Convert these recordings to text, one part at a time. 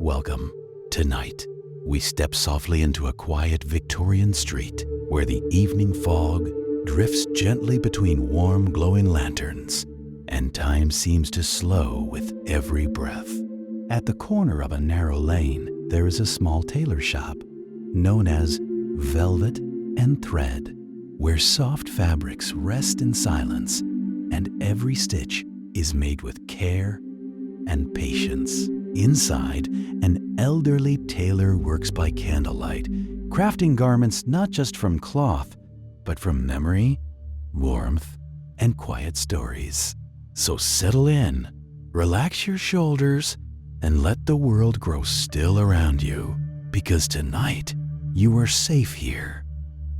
Welcome. Tonight, we step softly into a quiet Victorian street where the evening fog drifts gently between warm, glowing lanterns, and time seems to slow with every breath. At the corner of a narrow lane, there is a small tailor shop known as Velvet and Thread, where soft fabrics rest in silence and every stitch is made with care and patience. Inside, an elderly tailor works by candlelight, crafting garments not just from cloth, but from memory, warmth, and quiet stories. So settle in, relax your shoulders, and let the world grow still around you, because tonight you are safe here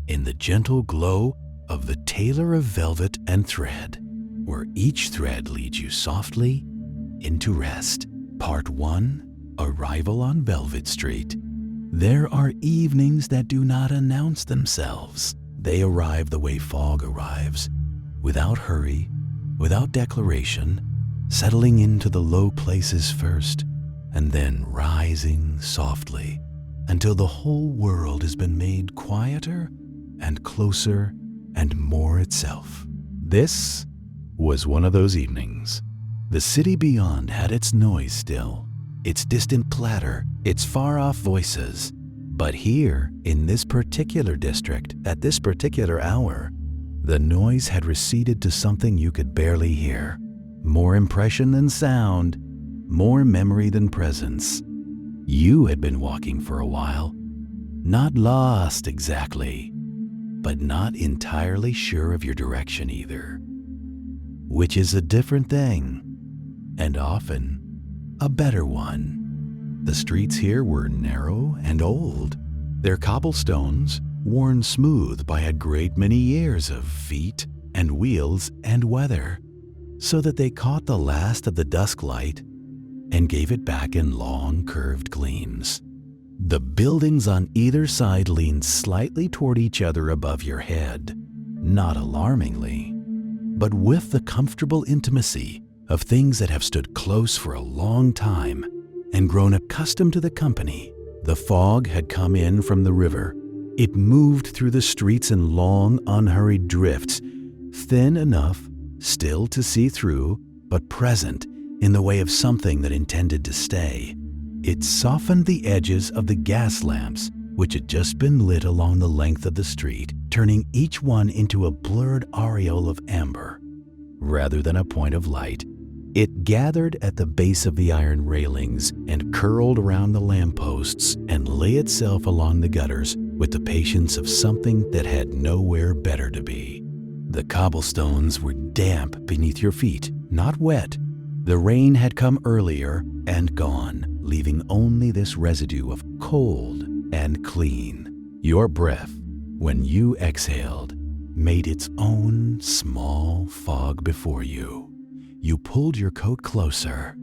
in the gentle glow of the Tailor of Velvet and Thread, where each thread leads you softly into rest. Part 1, Arrival on Velvet Street. There are evenings that do not announce themselves. They arrive the way fog arrives, without hurry, without declaration, settling into the low places first, and then rising softly until the whole world has been made quieter and closer and more itself. This was one of those evenings. The city beyond had its noise still, its distant clatter, its far-off voices. But here, in this particular district, at this particular hour, the noise had receded to something you could barely hear. More impression than sound, more memory than presence. You had been walking for a while, not lost exactly, but not entirely sure of your direction either, which is a different thing, and often a better one. The streets here were narrow and old, their cobblestones worn smooth by a great many years of feet and wheels and weather, so that they caught the last of the dusk light and gave it back in long curved gleams. The buildings on either side leaned slightly toward each other above your head, not alarmingly, but with the comfortable intimacy of things that have stood close for a long time and grown accustomed to the company. The fog had come in from the river. It moved through the streets in long, unhurried drifts, thin enough still to see through, but present in the way of something that intended to stay. It softened the edges of the gas lamps, which had just been lit along the length of the street, turning each one into a blurred aureole of amber, rather than a point of light. It gathered at the base of the iron railings and curled around the lampposts and lay itself along the gutters with the patience of something that had nowhere better to be. The cobblestones were damp beneath your feet, not wet. The rain had come earlier and gone, leaving only this residue of cold and clean. Your breath, when you exhaled, made its own small fog before you. You pulled your coat closer.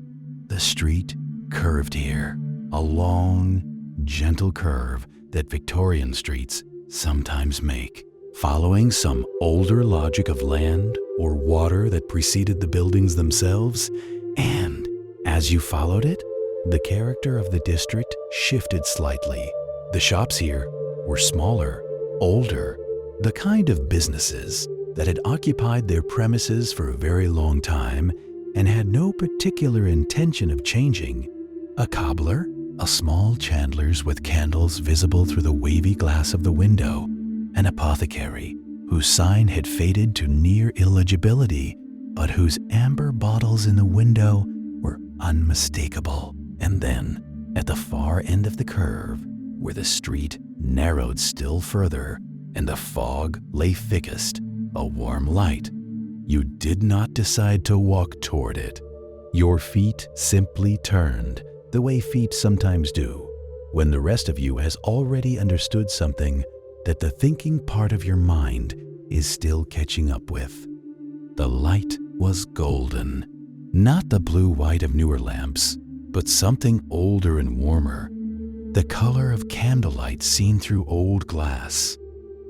The street curved here, a long, gentle curve that Victorian streets sometimes make, following some older logic of land or water that preceded the buildings themselves. And as you followed it, the character of the district shifted slightly. The shops here were smaller, older, the kind of businesses that had occupied their premises for a very long time and had no particular intention of changing. A cobbler, a small chandler's with candles visible through the wavy glass of the window, an apothecary whose sign had faded to near illegibility, but whose amber bottles in the window were unmistakable. And then, at the far end of the curve, where the street narrowed still further and the fog lay thickest, a warm light. You did not decide to walk toward it. Your feet simply turned, the way feet sometimes do, when the rest of you has already understood something that the thinking part of your mind is still catching up with. The light was golden, not the blue-white of newer lamps, but something older and warmer, the color of candlelight seen through old glass,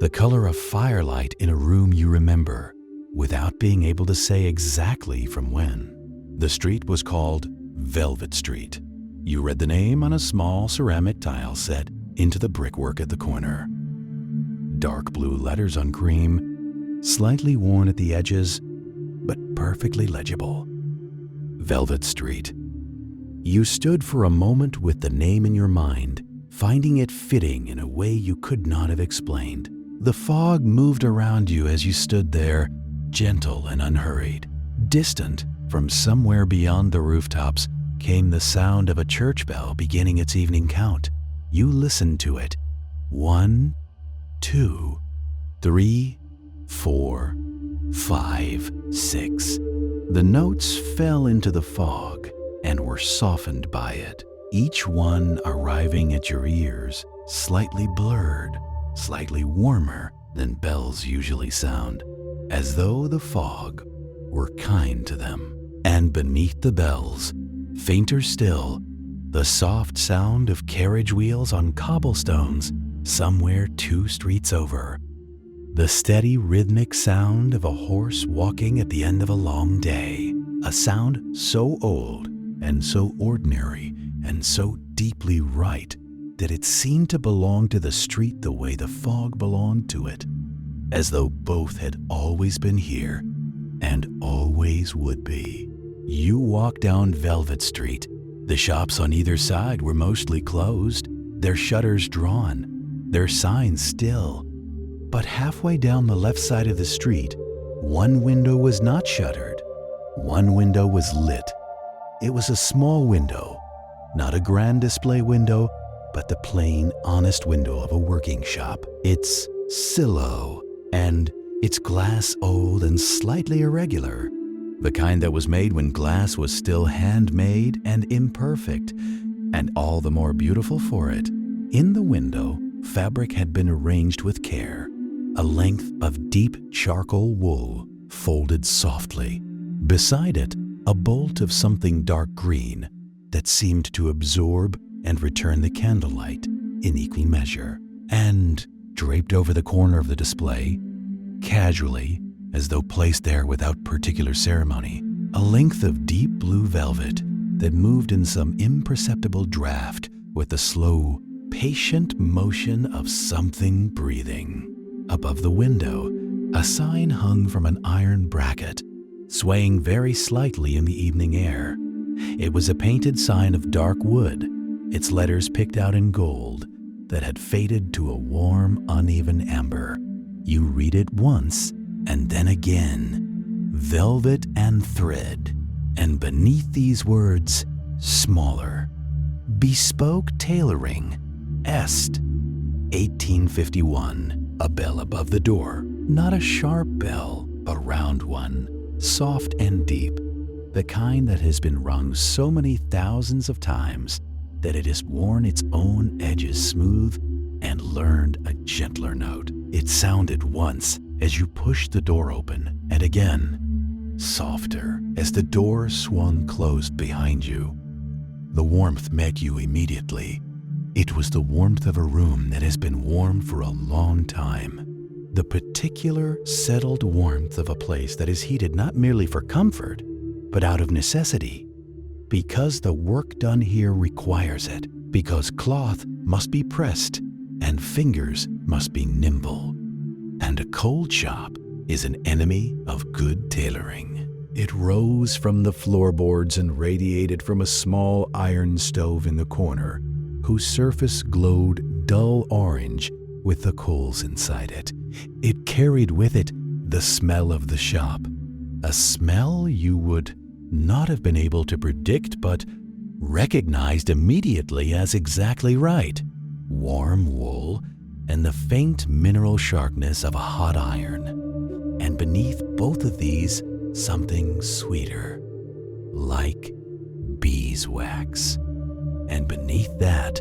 the color of firelight in a room you remember, without being able to say exactly from when. The street was called Velvet Street, You read the name on a small ceramic tile set into the brickwork at the corner. Dark blue letters on cream, slightly worn at the edges, but perfectly legible. Velvet Street. You stood for a moment with the name in your mind, finding it fitting in a way you could not have explained. The fog moved around you as you stood there, gentle and unhurried. Distant from somewhere beyond the rooftops came the sound of a church bell beginning its evening count. You listened to it. 1, 2, 3, 4, 5, 6. The notes fell into the fog and were softened by it, each one arriving at your ears, slightly blurred, slightly warmer than bells usually sound, as though the fog were kind to them. And beneath the bells, fainter still, the soft sound of carriage wheels on cobblestones somewhere 2 streets over. The steady rhythmic sound of a horse walking at the end of a long day. A sound so old and so ordinary and so deeply right that it seemed to belong to the street the way the fog belonged to it, as though both had always been here and always would be. You walked down Velvet Street. The shops on either side were mostly closed, their shutters drawn, their signs still. But halfway down the left side of the street, one window was not shuttered. One window was lit. It was a small window, not a grand display window, but the plain, honest window of a working shop. Its silo and its glass old and slightly irregular, the kind that was made when glass was still handmade and imperfect, and all the more beautiful for it. In the window, fabric had been arranged with care, a length of deep charcoal wool folded softly. Beside it, a bolt of something dark green that seemed to absorb and return the candlelight in equal measure. And draped over the corner of the display, casually, as though placed there without particular ceremony, a length of deep blue velvet that moved in some imperceptible draft with the slow, patient motion of something breathing. Above the window, a sign hung from an iron bracket, swaying very slightly in the evening air. It was a painted sign of dark wood, its letters picked out in gold, that had faded to a warm, uneven amber. You read it once, and then again, Velvet and Thread, and beneath these words, smaller, Bespoke Tailoring, Est, 1851. A bell above the door, not a sharp bell, a round one, soft and deep, the kind that has been rung so many thousands of times that it has worn its own edges smooth and learned a gentler note. It sounded once as you pushed the door open, and again, softer as the door swung closed behind you. The warmth met you immediately. It was the warmth of a room that has been warm for a long time. The particular settled warmth of a place that is heated not merely for comfort, but out of necessity, because the work done here requires it, because cloth must be pressed and fingers must be nimble. And a cold shop is an enemy of good tailoring. It rose from the floorboards and radiated from a small iron stove in the corner, whose surface glowed dull orange with the coals inside it. It carried with it the smell of the shop, a smell you would not have been able to predict but recognized immediately as exactly right. Warm wool and the faint mineral sharpness of a hot iron. And beneath both of these, something sweeter, like beeswax. And beneath that,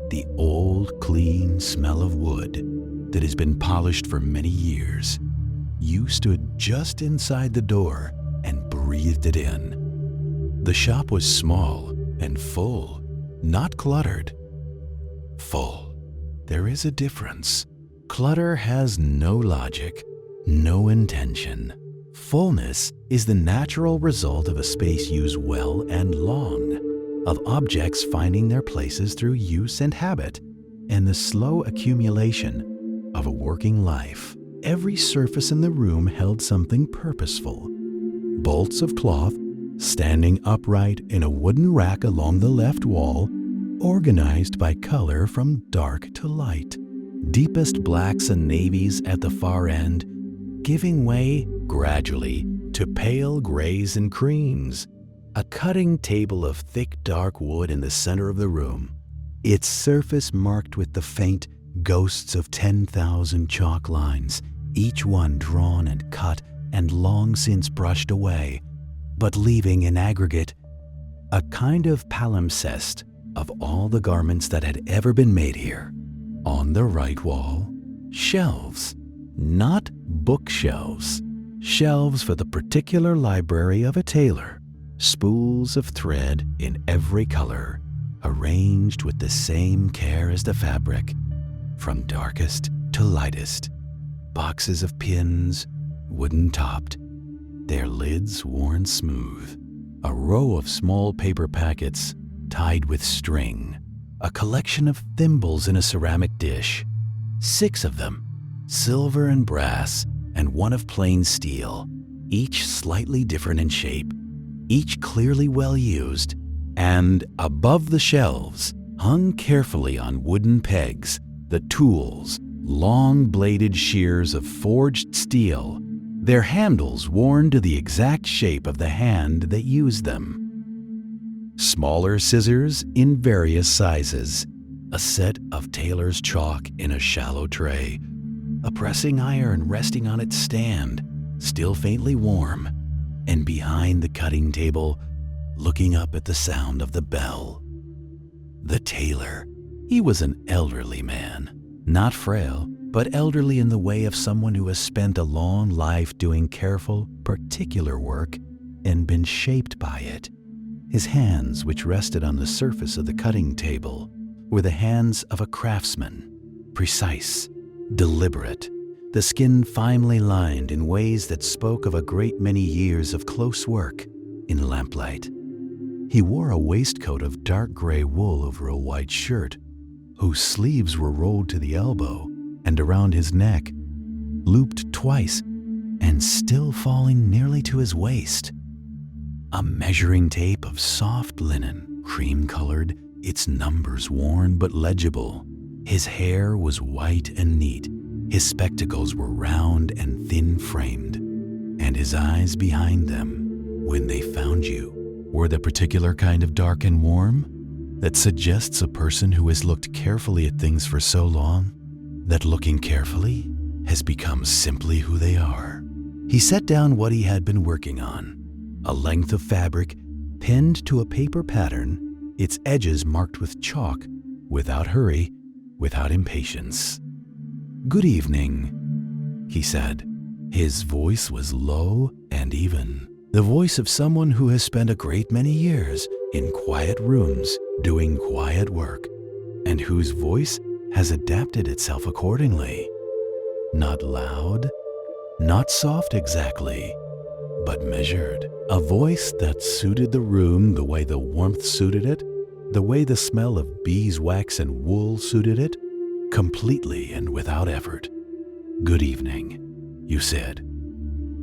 the old, clean smell of wood that has been polished for many years. You stood just inside the door and breathed it in. The shop was small and full, not cluttered. Full. There is a difference. Clutter has no logic, no intention. Fullness is the natural result of a space used well and long. of objects finding their places through use and habit, and the slow accumulation of a working life. Every surface in the room held something purposeful. Bolts of cloth standing upright in a wooden rack along the left wall, organized by color from dark to light. Deepest blacks and navies at the far end, giving way gradually to pale grays and creams. A cutting table of thick dark wood in the center of the room, its surface marked with the faint ghosts of 10,000 chalk lines, each one drawn and cut and long since brushed away, but leaving in aggregate a kind of palimpsest of all the garments that had ever been made here. On the right wall, shelves, not bookshelves, shelves for the particular library of a tailor, spools of thread in every color, arranged with the same care as the fabric, from darkest to lightest, boxes of pins, wooden-topped, their lids worn smooth, a row of small paper packets tied with string, a collection of thimbles in a ceramic dish, 6 of them, silver and brass, and one of plain steel, each slightly different in shape, each clearly well used, and above the shelves, hung carefully on wooden pegs, the tools, long-bladed shears of forged steel, their handles worn to the exact shape of the hand that used them. Smaller scissors in various sizes, a set of tailor's chalk in a shallow tray, a pressing iron resting on its stand, still faintly warm, and behind the cutting table, looking up at the sound of the bell. The tailor, he was an elderly man, not frail, but elderly in the way of someone who has spent a long life doing careful, particular work and been shaped by it. His hands, which rested on the surface of the cutting table, were the hands of a craftsman, precise, deliberate, the skin finely lined in ways that spoke of a great many years of close work in lamplight. He wore a waistcoat of dark gray wool over a white shirt, whose sleeves were rolled to the elbow and around his neck, looped twice and still falling nearly to his waist. A measuring tape of soft linen, cream-colored, its numbers worn but legible. His hair was white and neat. His spectacles were round and thin-framed, and his eyes behind them, when they found you, were the particular kind of dark and warm that suggests a person who has looked carefully at things for so long that looking carefully has become simply who they are. He set down what he had been working on, a length of fabric pinned to a paper pattern, its edges marked with chalk, without hurry, without impatience. "Good evening," he said. His voice was low and even, the voice of someone who has spent a great many years in quiet rooms doing quiet work, and whose voice has adapted itself accordingly. Not loud, not soft exactly, but measured. A voice that suited the room the way the warmth suited it, the way the smell of beeswax and wool suited it, completely and without effort. "Good evening," you said.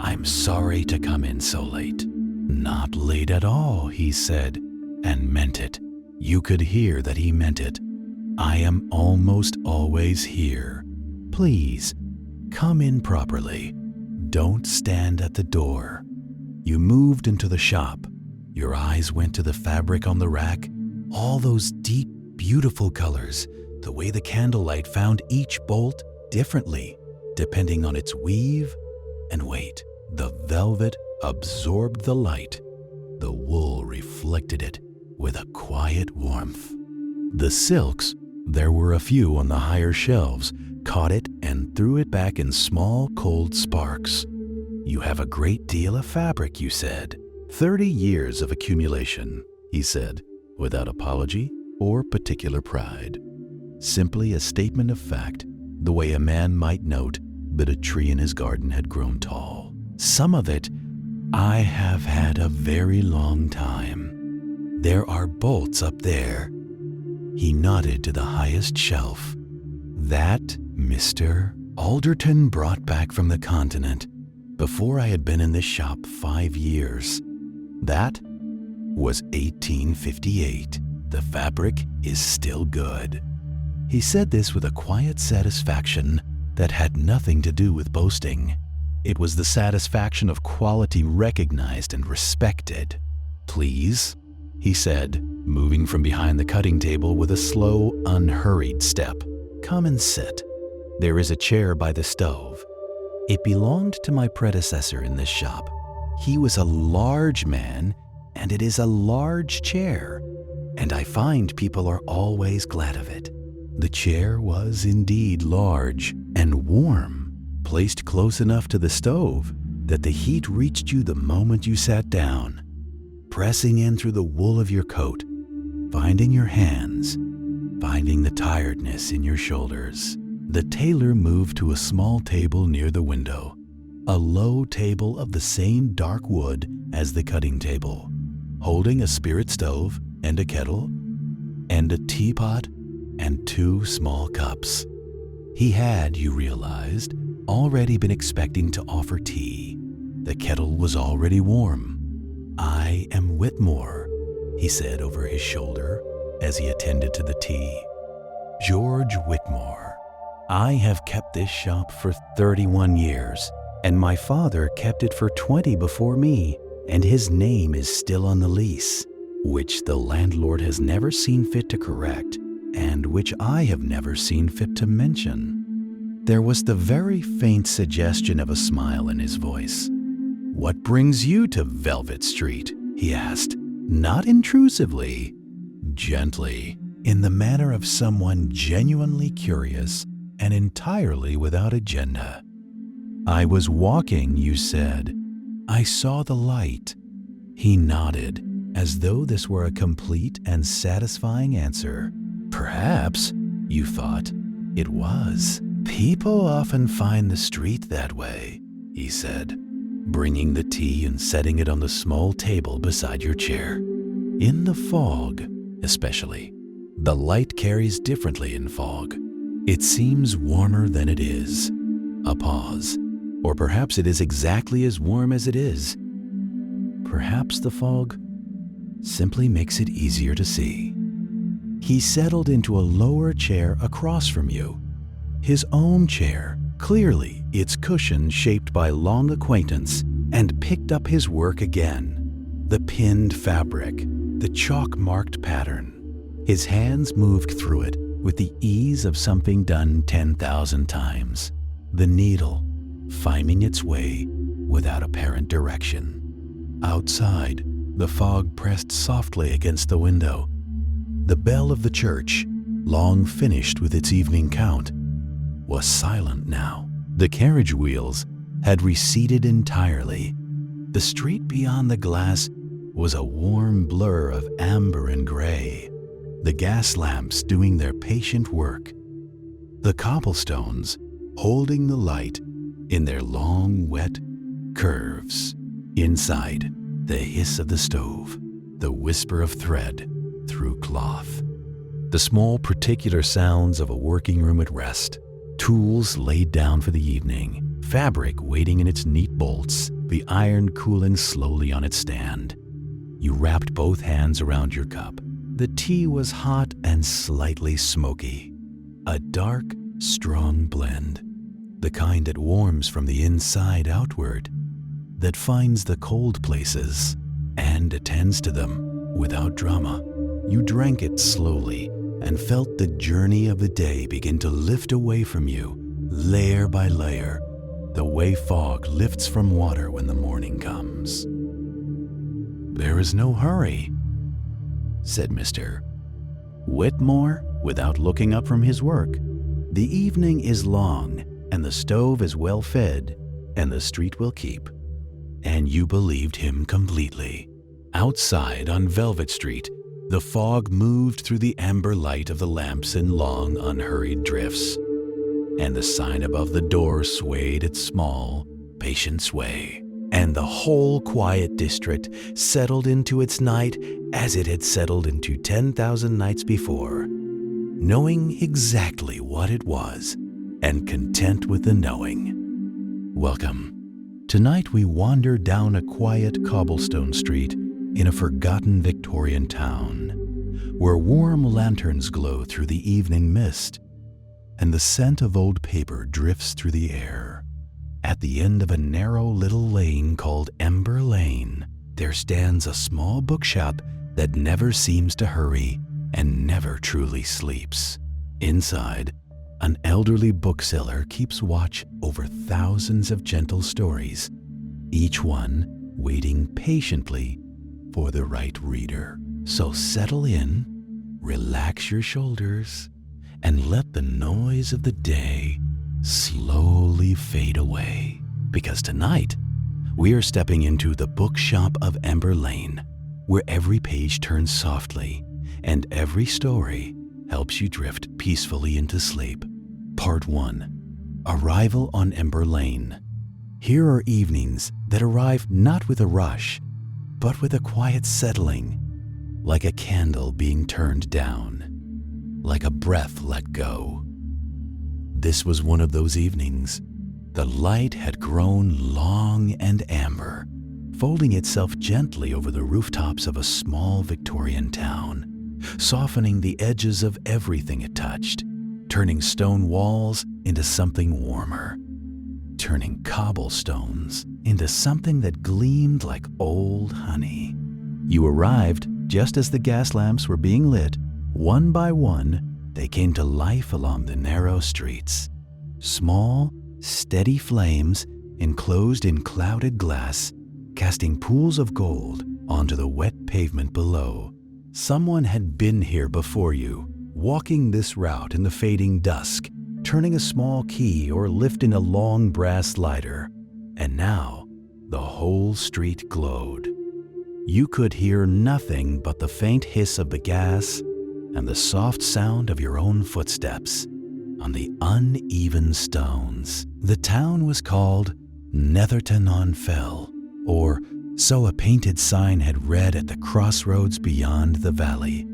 "I'm sorry to come in so late." "Not late at all," he said, and meant it. You could hear that he meant it. "I am almost always here. Please, come in properly. Don't stand at the door." You moved into the shop. Your eyes went to the fabric on the rack, all those deep, beautiful colors, the way the candlelight found each bolt differently, depending on its weave and weight. The velvet absorbed the light. The wool reflected it with a quiet warmth. The silks, there were a few on the higher shelves, caught it and threw it back in small, cold sparks. "You have a great deal of fabric," you said. 30 years of accumulation," he said, without apology or particular pride. Simply a statement of fact, the way a man might note that a tree in his garden had grown tall. "Some of it I have had a very long time. There are bolts up there." He nodded to the highest shelf. "That, Mr. Alderton brought back from the continent before I had been in this shop 5 years. That was 1858. The fabric is still good." He said this with a quiet satisfaction that had nothing to do with boasting. It was the satisfaction of quality recognized and respected. "Please," he said, moving from behind the cutting table with a slow, unhurried step. "Come and sit. There is a chair by the stove. It belonged to my predecessor in this shop. He was a large man, and it is a large chair, and I find people are always glad of it." The chair was indeed large and warm, placed close enough to the stove that the heat reached you the moment you sat down, pressing in through the wool of your coat, finding your hands, finding the tiredness in your shoulders. The tailor moved to a small table near the window, a low table of the same dark wood as the cutting table, holding a spirit stove and a kettle and a teapot and 2 small cups. He had, you realized, already been expecting to offer tea. The kettle was already warm. "I am Whitmore," he said over his shoulder as he attended to the tea. "George Whitmore. I have kept this shop for 31 years, and my father kept it for 20 before me, and his name is still on the lease, which the landlord has never seen fit to correct, and which I have never seen fit to mention." There was the very faint suggestion of a smile in his voice. "What brings you to Velvet Street?" he asked, not intrusively, gently, in the manner of someone genuinely curious and entirely without agenda. "I was walking," you said. "I saw the light." He nodded, as though this were a complete and satisfying answer. Perhaps, you thought, it was. "People often find the street that way," he said, bringing the tea and setting it on the small table beside your chair. "In the fog, especially. The light carries differently in fog. It seems warmer than it is." A pause. "Or perhaps it is exactly as warm as it is. Perhaps the fog simply makes it easier to see." He settled into a lower chair across from you, his own chair, clearly its cushion shaped by long acquaintance, and picked up his work again. The pinned fabric, the chalk-marked pattern. His hands moved through it with the ease of something done 10,000 times. The needle finding its way without apparent direction. Outside, the fog pressed softly against the window. The bell of the church, long finished with its evening count, was silent now. The carriage wheels had receded entirely. The street beyond the glass was a warm blur of amber and gray, the gas lamps doing their patient work, the cobblestones holding the light in their long, wet curves. Inside, the hiss of the stove, the whisper of thread through cloth, the small particular sounds of a working room at rest, tools laid down for the evening, fabric waiting in its neat bolts, the iron cooling slowly on its stand. You wrapped both hands around your cup. The tea was hot and slightly smoky, a dark, strong blend, the kind that warms from the inside outward, that finds the cold places and attends to them without drama. You drank it slowly and felt the journey of the day begin to lift away from you, layer by layer, the way fog lifts from water when the morning comes. "There is no hurry," said Mr. Whitmore without looking up from his work. "The evening is long, and the stove is well fed, and the street will keep." And you believed him completely. Outside on Velvet Street, the fog moved through the amber light of the lamps in long, unhurried drifts, and the sign above the door swayed its small, patient sway. and the whole quiet district settled into its night as it had settled into 10,000 nights before, knowing exactly what it was and content with the knowing. Welcome. Tonight we wander down a quiet cobblestone street in a forgotten Victorian town, where warm lanterns glow through the evening mist, and the scent of old paper drifts through the air. At the end of a narrow little lane called Ember Lane, there stands a small bookshop that never seems to hurry and never truly sleeps. Inside, an elderly bookseller keeps watch over thousands of gentle stories, each one waiting patiently for the right reader. So settle in, relax your shoulders, and let the noise of the day slowly fade away. Because tonight, we are stepping into the bookshop of Ember Lane, where every page turns softly and every story helps you drift peacefully into sleep. Part 1. Arrival on Ember Lane. Here are evenings that arrive not with a rush, but with a quiet settling, like a candle being turned down, like a breath let go. This was one of those evenings. The light had grown long and amber, folding itself gently over the rooftops of a small Victorian town, softening the edges of everything it touched, turning stone walls into something warmer, turning cobblestones into something that gleamed like old honey. You arrived just as the gas lamps were being lit. One by one, they came to life along the narrow streets. Small, steady flames enclosed in clouded glass, casting pools of gold onto the wet pavement below. Someone had been here before you, walking this route in the fading dusk, turning a small key or lifting a long brass lighter, and now the whole street glowed. You could hear nothing but the faint hiss of the gas and the soft sound of your own footsteps on the uneven stones. The town was called Netherton-on-Fell, or so a painted sign had read at the crossroads beyond the valley.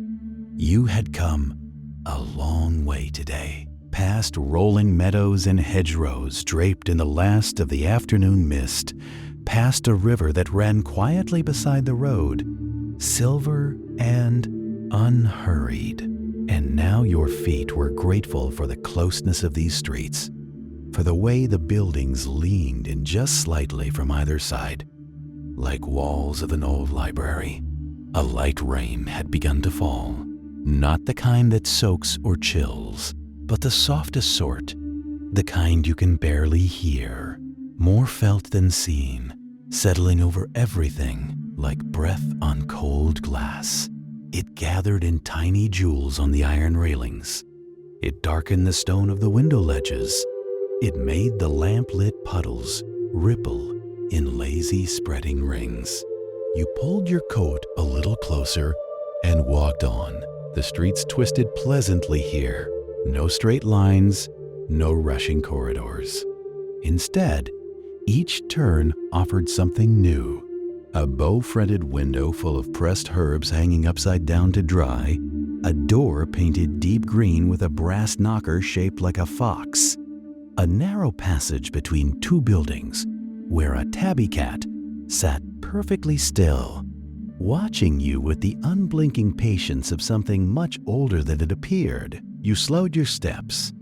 You had come a long way today, past rolling meadows and hedgerows draped in the last of the afternoon mist, past a river that ran quietly beside the road, silver and unhurried. And now your feet were grateful for the closeness of these streets, for the way the buildings leaned in just slightly from either side, like walls of an old library. A light rain had begun to fall, not the kind that soaks or chills, but the softest sort, the kind you can barely hear, more felt than seen, settling over everything like breath on cold glass. It gathered in tiny jewels on the iron railings. It darkened the stone of the window ledges. It made the lamp-lit puddles ripple in lazy spreading rings. You pulled your coat a little closer and walked on. The streets twisted pleasantly here. No straight lines, no rushing corridors. Instead, each turn offered something new. A bow-fretted window full of pressed herbs hanging upside down to dry, a door painted deep green with a brass knocker shaped like a fox, a narrow passage between two buildings where a tabby cat sat perfectly still, watching you with the unblinking patience of something much older than it appeared. You slowed your steps,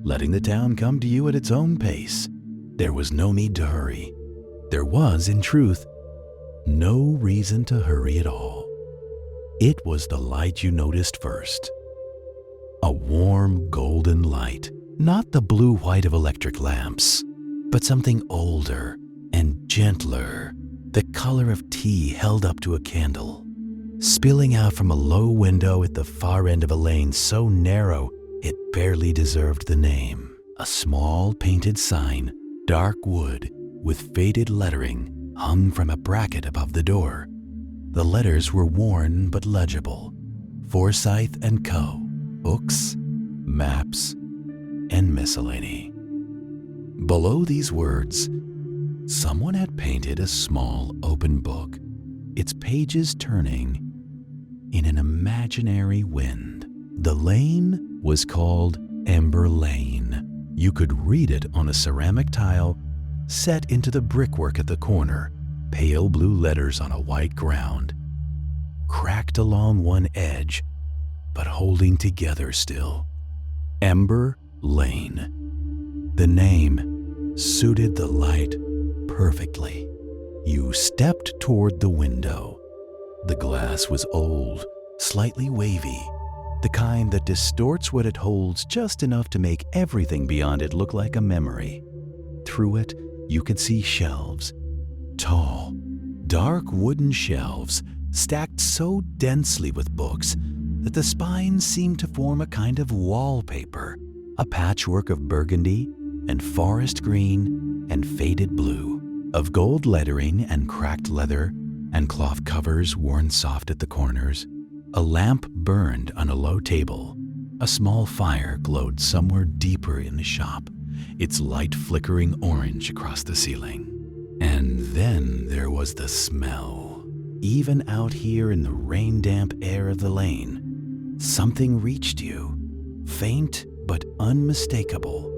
letting the town come to you at its own pace. There was no need to hurry. There was, in truth, no reason to hurry at all. It was the light you noticed first. A warm golden light, not the blue-white of electric lamps, but something older and gentler, the color of tea held up to a candle, spilling out from a low window at the far end of a lane so narrow it barely deserved the name. A small painted sign, dark wood with faded lettering, hung from a bracket above the door. The letters were worn but legible. Forsyth & Co. Books, maps, and miscellany. Below these words, Someone had painted a small open book, its pages turning in an imaginary wind. The lane was called Ember Lane. You could read it on a ceramic tile set into the brickwork at the corner, pale blue letters on a white ground, cracked along one edge, but holding together still. Ember Lane. The name suited the light perfectly. You stepped toward the window. The glass was old, slightly wavy, the kind that distorts what it holds just enough to make everything beyond it look like a memory. Through it, you could see shelves, tall, dark wooden shelves stacked so densely with books that the spines seemed to form a kind of wallpaper, a patchwork of burgundy and forest green and faded blue, of gold lettering and cracked leather and cloth covers worn soft at the corners. A lamp burned on a low table. A small fire glowed somewhere deeper in the shop, its light flickering orange across the ceiling. And then there was the smell. Even out here in the rain-damp air of the lane, something reached you, faint but unmistakable.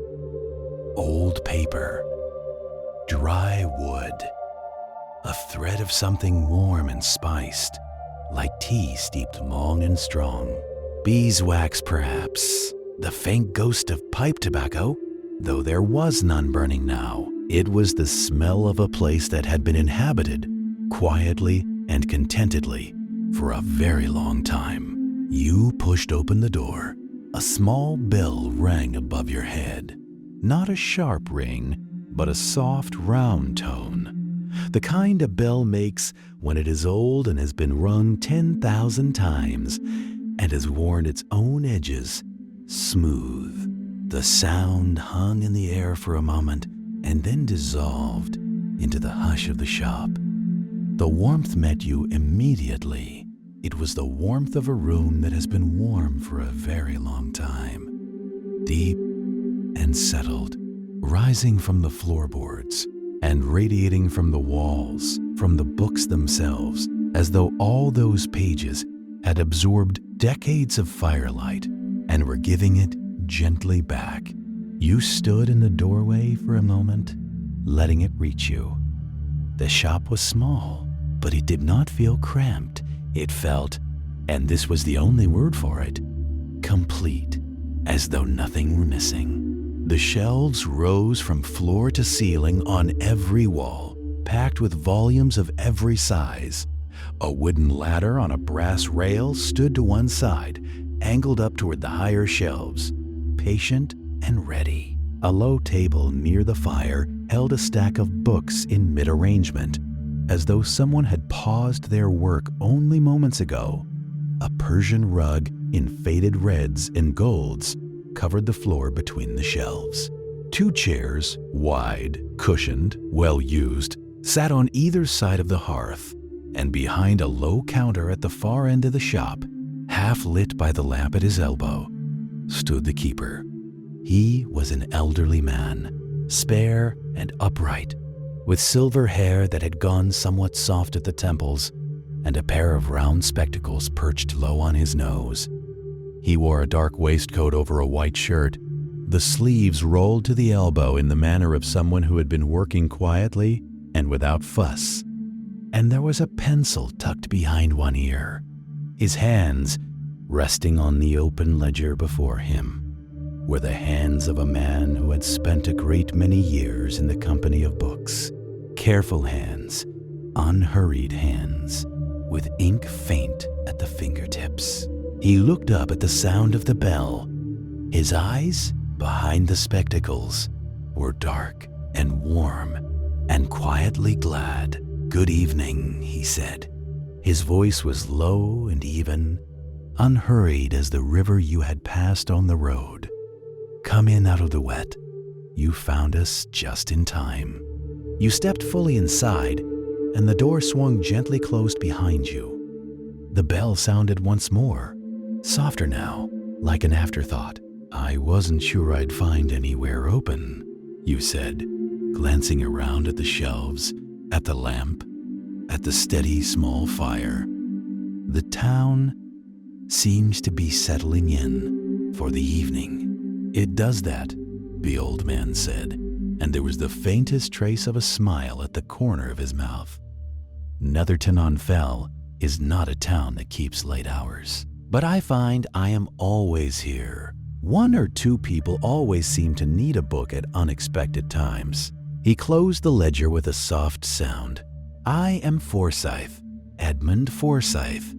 Old paper, dry wood, a thread of something warm and spiced, like tea steeped long and strong. Beeswax, perhaps, the faint ghost of pipe tobacco, though there was none burning now. It was the smell of a place that had been inhabited, quietly and contentedly, for a very long time. You pushed open the door. A small bell rang above your head. Not a sharp ring, but a soft, round tone. The kind a bell makes when it is old and has been rung 10,000 times and has worn its own edges smooth. The sound hung in the air for a moment and then dissolved into the hush of the shop. The warmth met you immediately. It was the warmth of a room that has been warm for a very long time, deep and settled, rising from the floorboards and radiating from the walls, from the books themselves, as though all those pages had absorbed decades of firelight and were giving it gently back. You stood in the doorway for a moment, letting it reach you. The shop was small, but it did not feel cramped. It felt, and this was the only word for it, complete, as though nothing were missing. The shelves rose from floor to ceiling on every wall, packed with volumes of every size. A wooden ladder on a brass rail stood to one side, angled up toward the higher shelves, patient and ready. A low table near the fire held a stack of books in mid-arrangement, as though someone had paused their work only moments ago. A Persian rug in faded reds and golds covered the floor between the shelves. Two chairs, wide, cushioned, well-used, sat on either side of the hearth, and behind a low counter at the far end of the shop, half lit by the lamp at his elbow, stood the keeper. He was an elderly man, spare and upright, with silver hair that had gone somewhat soft at the temples and a pair of round spectacles perched low on his nose. He wore a dark waistcoat over a white shirt, the sleeves rolled to the elbow in the manner of someone who had been working quietly and without fuss, and there was a pencil tucked behind one ear. His hands, resting on the open ledger before him, were the hands of a man who had spent a great many years in the company of books. Careful hands, unhurried hands, with ink faint at the fingertips. He looked up at the sound of the bell. His eyes, behind the spectacles, were dark and warm and quietly glad. "Good evening," he said. His voice was low and even, unhurried as the river you had passed on the road. "Come in out of the wet. You found us just in time." You stepped fully inside, and the door swung gently closed behind you. The bell sounded once more, softer now, like an afterthought. "I wasn't sure I'd find anywhere open," you said, glancing around at the shelves, at the lamp, at the steady small fire. The town seems to be settling in for the evening. It does that, the old man said, and there was the faintest trace of a smile at the corner of his mouth. Netherton-on-Fell is not a town that keeps late hours, but I find I am always here. One or two people always seem to need a book at unexpected times. He closed the ledger with a soft sound. I am Forsyth, Edmund Forsyth.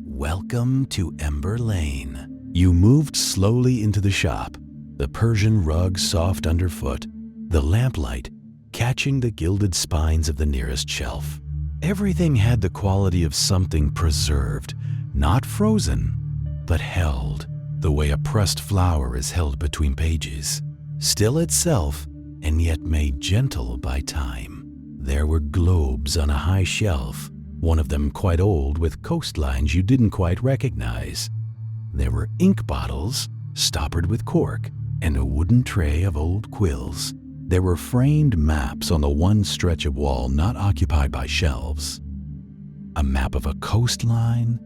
Welcome to Ember Lane. You moved slowly into the shop, the Persian rug soft underfoot, the lamplight catching the gilded spines of the nearest shelf. Everything had the quality of something preserved, not frozen, but held, the way a pressed flower is held between pages, still itself and yet made gentle by time. There were globes on a high shelf, one of them quite old with coastlines you didn't quite recognize. There were ink bottles, stoppered with cork, and a wooden tray of old quills. There were framed maps on the one stretch of wall not occupied by shelves. A map of a coastline,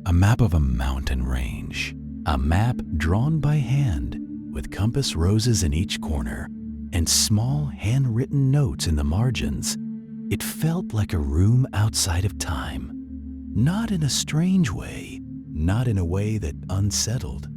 a map of a mountain range, a map drawn by hand with compass roses in each corner and small handwritten notes in the margins. It felt like a room outside of time, not in a strange way, not in a way that unsettled.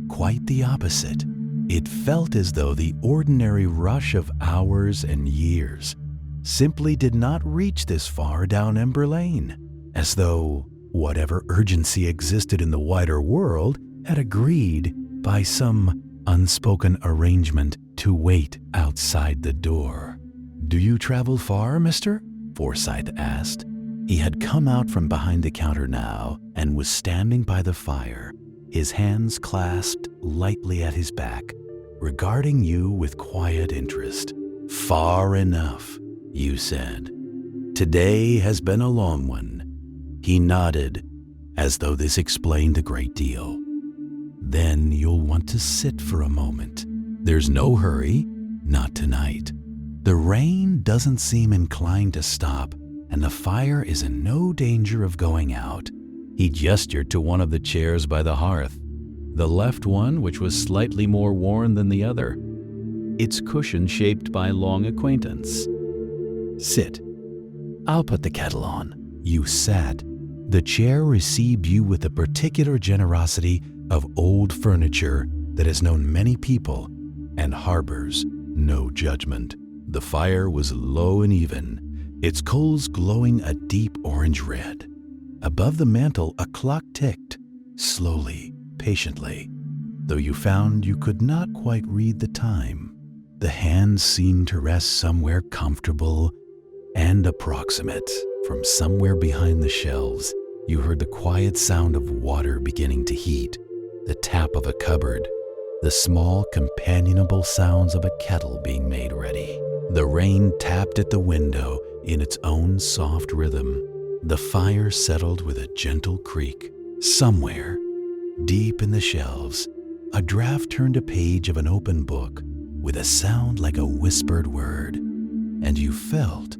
Quite the opposite. It felt as though the ordinary rush of hours and years simply did not reach this far down Ember Lane, as though whatever urgency existed in the wider world had agreed by some unspoken arrangement to wait outside the door. "Do you travel far, mister?" Forsyth asked. He had come out from behind the counter now and was standing by the fire, his hands clasped lightly at his back, regarding you with quiet interest. "Far enough," you said. "Today has been a long one." He nodded, as though this explained a great deal. "Then you'll want to sit for a moment. There's no hurry, not tonight. The rain doesn't seem inclined to stop, and the fire is in no danger of going out." He gestured to one of the chairs by the hearth, the left one which was slightly more worn than the other, its cushion shaped by long acquaintance. "Sit. I'll put the kettle on." You sat. The chair received you with the particular generosity of old furniture that has known many people and harbors no judgment. The fire was low and even, its coals glowing a deep orange red. Above the mantel a clock ticked, slowly, patiently, though you found you could not quite read the time. The hands seemed to rest somewhere comfortable and approximate. From somewhere behind the shelves, you heard the quiet sound of water beginning to heat, the tap of a cupboard, the small companionable sounds of a kettle being made ready. The rain tapped at the window in its own soft rhythm. The fire settled with a gentle creak. Somewhere, deep in the shelves, a draft turned a page of an open book with a sound like a whispered word, and you felt,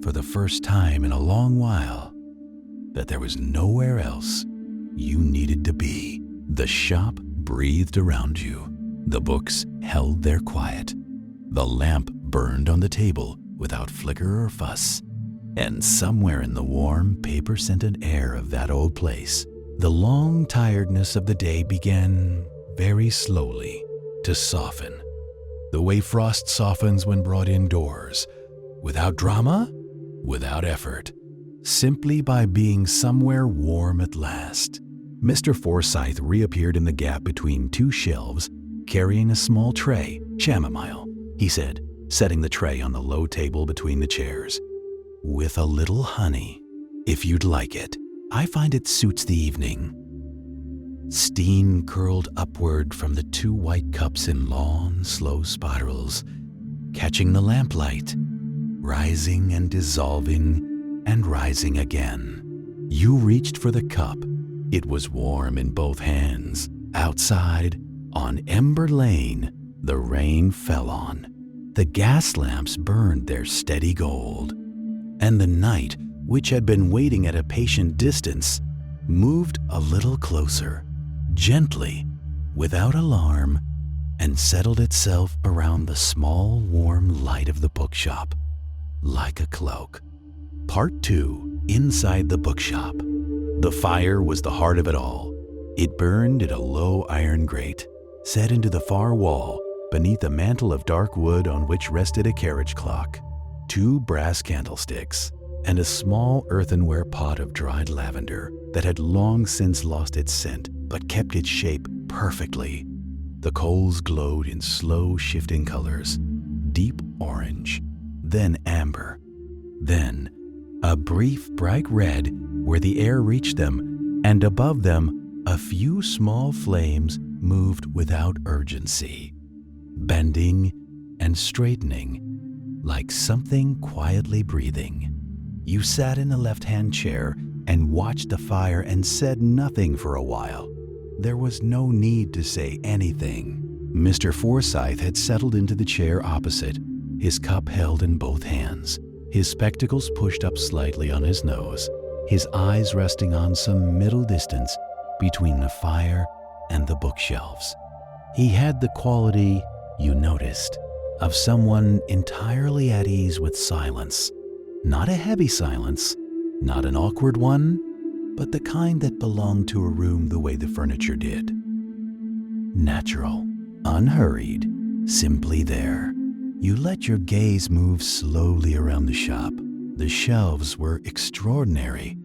for the first time in a long while, that there was nowhere else you needed to be. The shop breathed around you. The books held their quiet. The lamp burned on the table without flicker or fuss. And somewhere in the warm, paper-scented air of that old place, the long tiredness of the day began very slowly to soften, the way frost softens when brought indoors, without drama, without effort, simply by being somewhere warm at last. Mr. Forsyth reappeared in the gap between two shelves, carrying a small tray. "Chamomile," he said, setting the tray on the low table between the chairs. "With a little honey, if you'd like it. I find it suits the evening." Steam curled upward from the two white cups in long, slow spirals, catching the lamplight, rising and dissolving and rising again. You reached for the cup. It was warm in both hands. Outside, on Ember Lane, the rain fell on. The gas lamps burned their steady gold, and the night, which had been waiting at a patient distance, moved a little closer, gently, without alarm, and settled itself around the small, warm light of the bookshop, like a cloak. Part 2. Inside the bookshop. The fire was the heart of it all. It burned in a low iron grate, set into the far wall, beneath a mantle of dark wood on which rested a carriage clock, 2 brass candlesticks, and a small earthenware pot of dried lavender that had long since lost its scent but kept its shape perfectly. The coals glowed in slow shifting colors, deep orange, then amber, then a brief bright red where the air reached them, and above them a few small flames moved without urgency, bending and straightening like something quietly breathing. You sat in the left-hand chair and watched the fire and said nothing for a while. There was no need to say anything. Mr. Forsythe had settled into the chair opposite, his cup held in both hands, his spectacles pushed up slightly on his nose, his eyes resting on some middle distance between the fire and the bookshelves. He had the quality, you noticed, of someone entirely at ease with silence. Not a heavy silence, not an awkward one, but the kind that belonged to a room the way the furniture did. Natural, unhurried, simply there. You let your gaze move slowly around the shop. The shelves were extraordinary.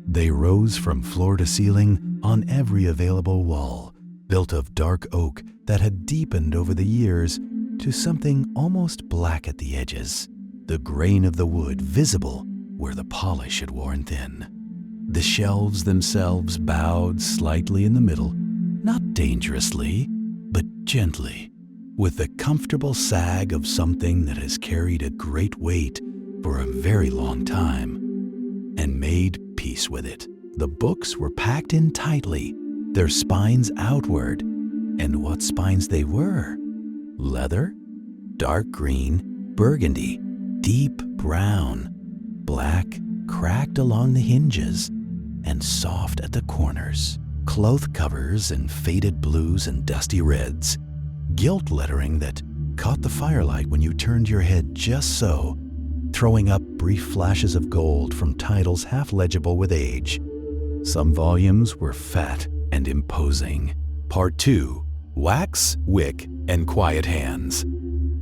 They rose from floor to ceiling on every available wall, built of dark oak that had deepened over the years to something almost black at the edges, the grain of the wood visible where the polish had worn thin. The shelves themselves bowed slightly in the middle, not dangerously, but gently, with the comfortable sag of something that has carried a great weight for a very long time, and made peace with it. The books were packed in tightly, their spines outward, and what spines they were! Leather, dark green, burgundy, deep brown, black, cracked along the hinges, and soft at the corners. Cloth covers in faded blues and dusty reds, gilt lettering that caught the firelight when you turned your head just so, throwing up brief flashes of gold from titles half legible with age. Some volumes were fat and imposing. Part 2. Wax, Wick, and Quiet Hands.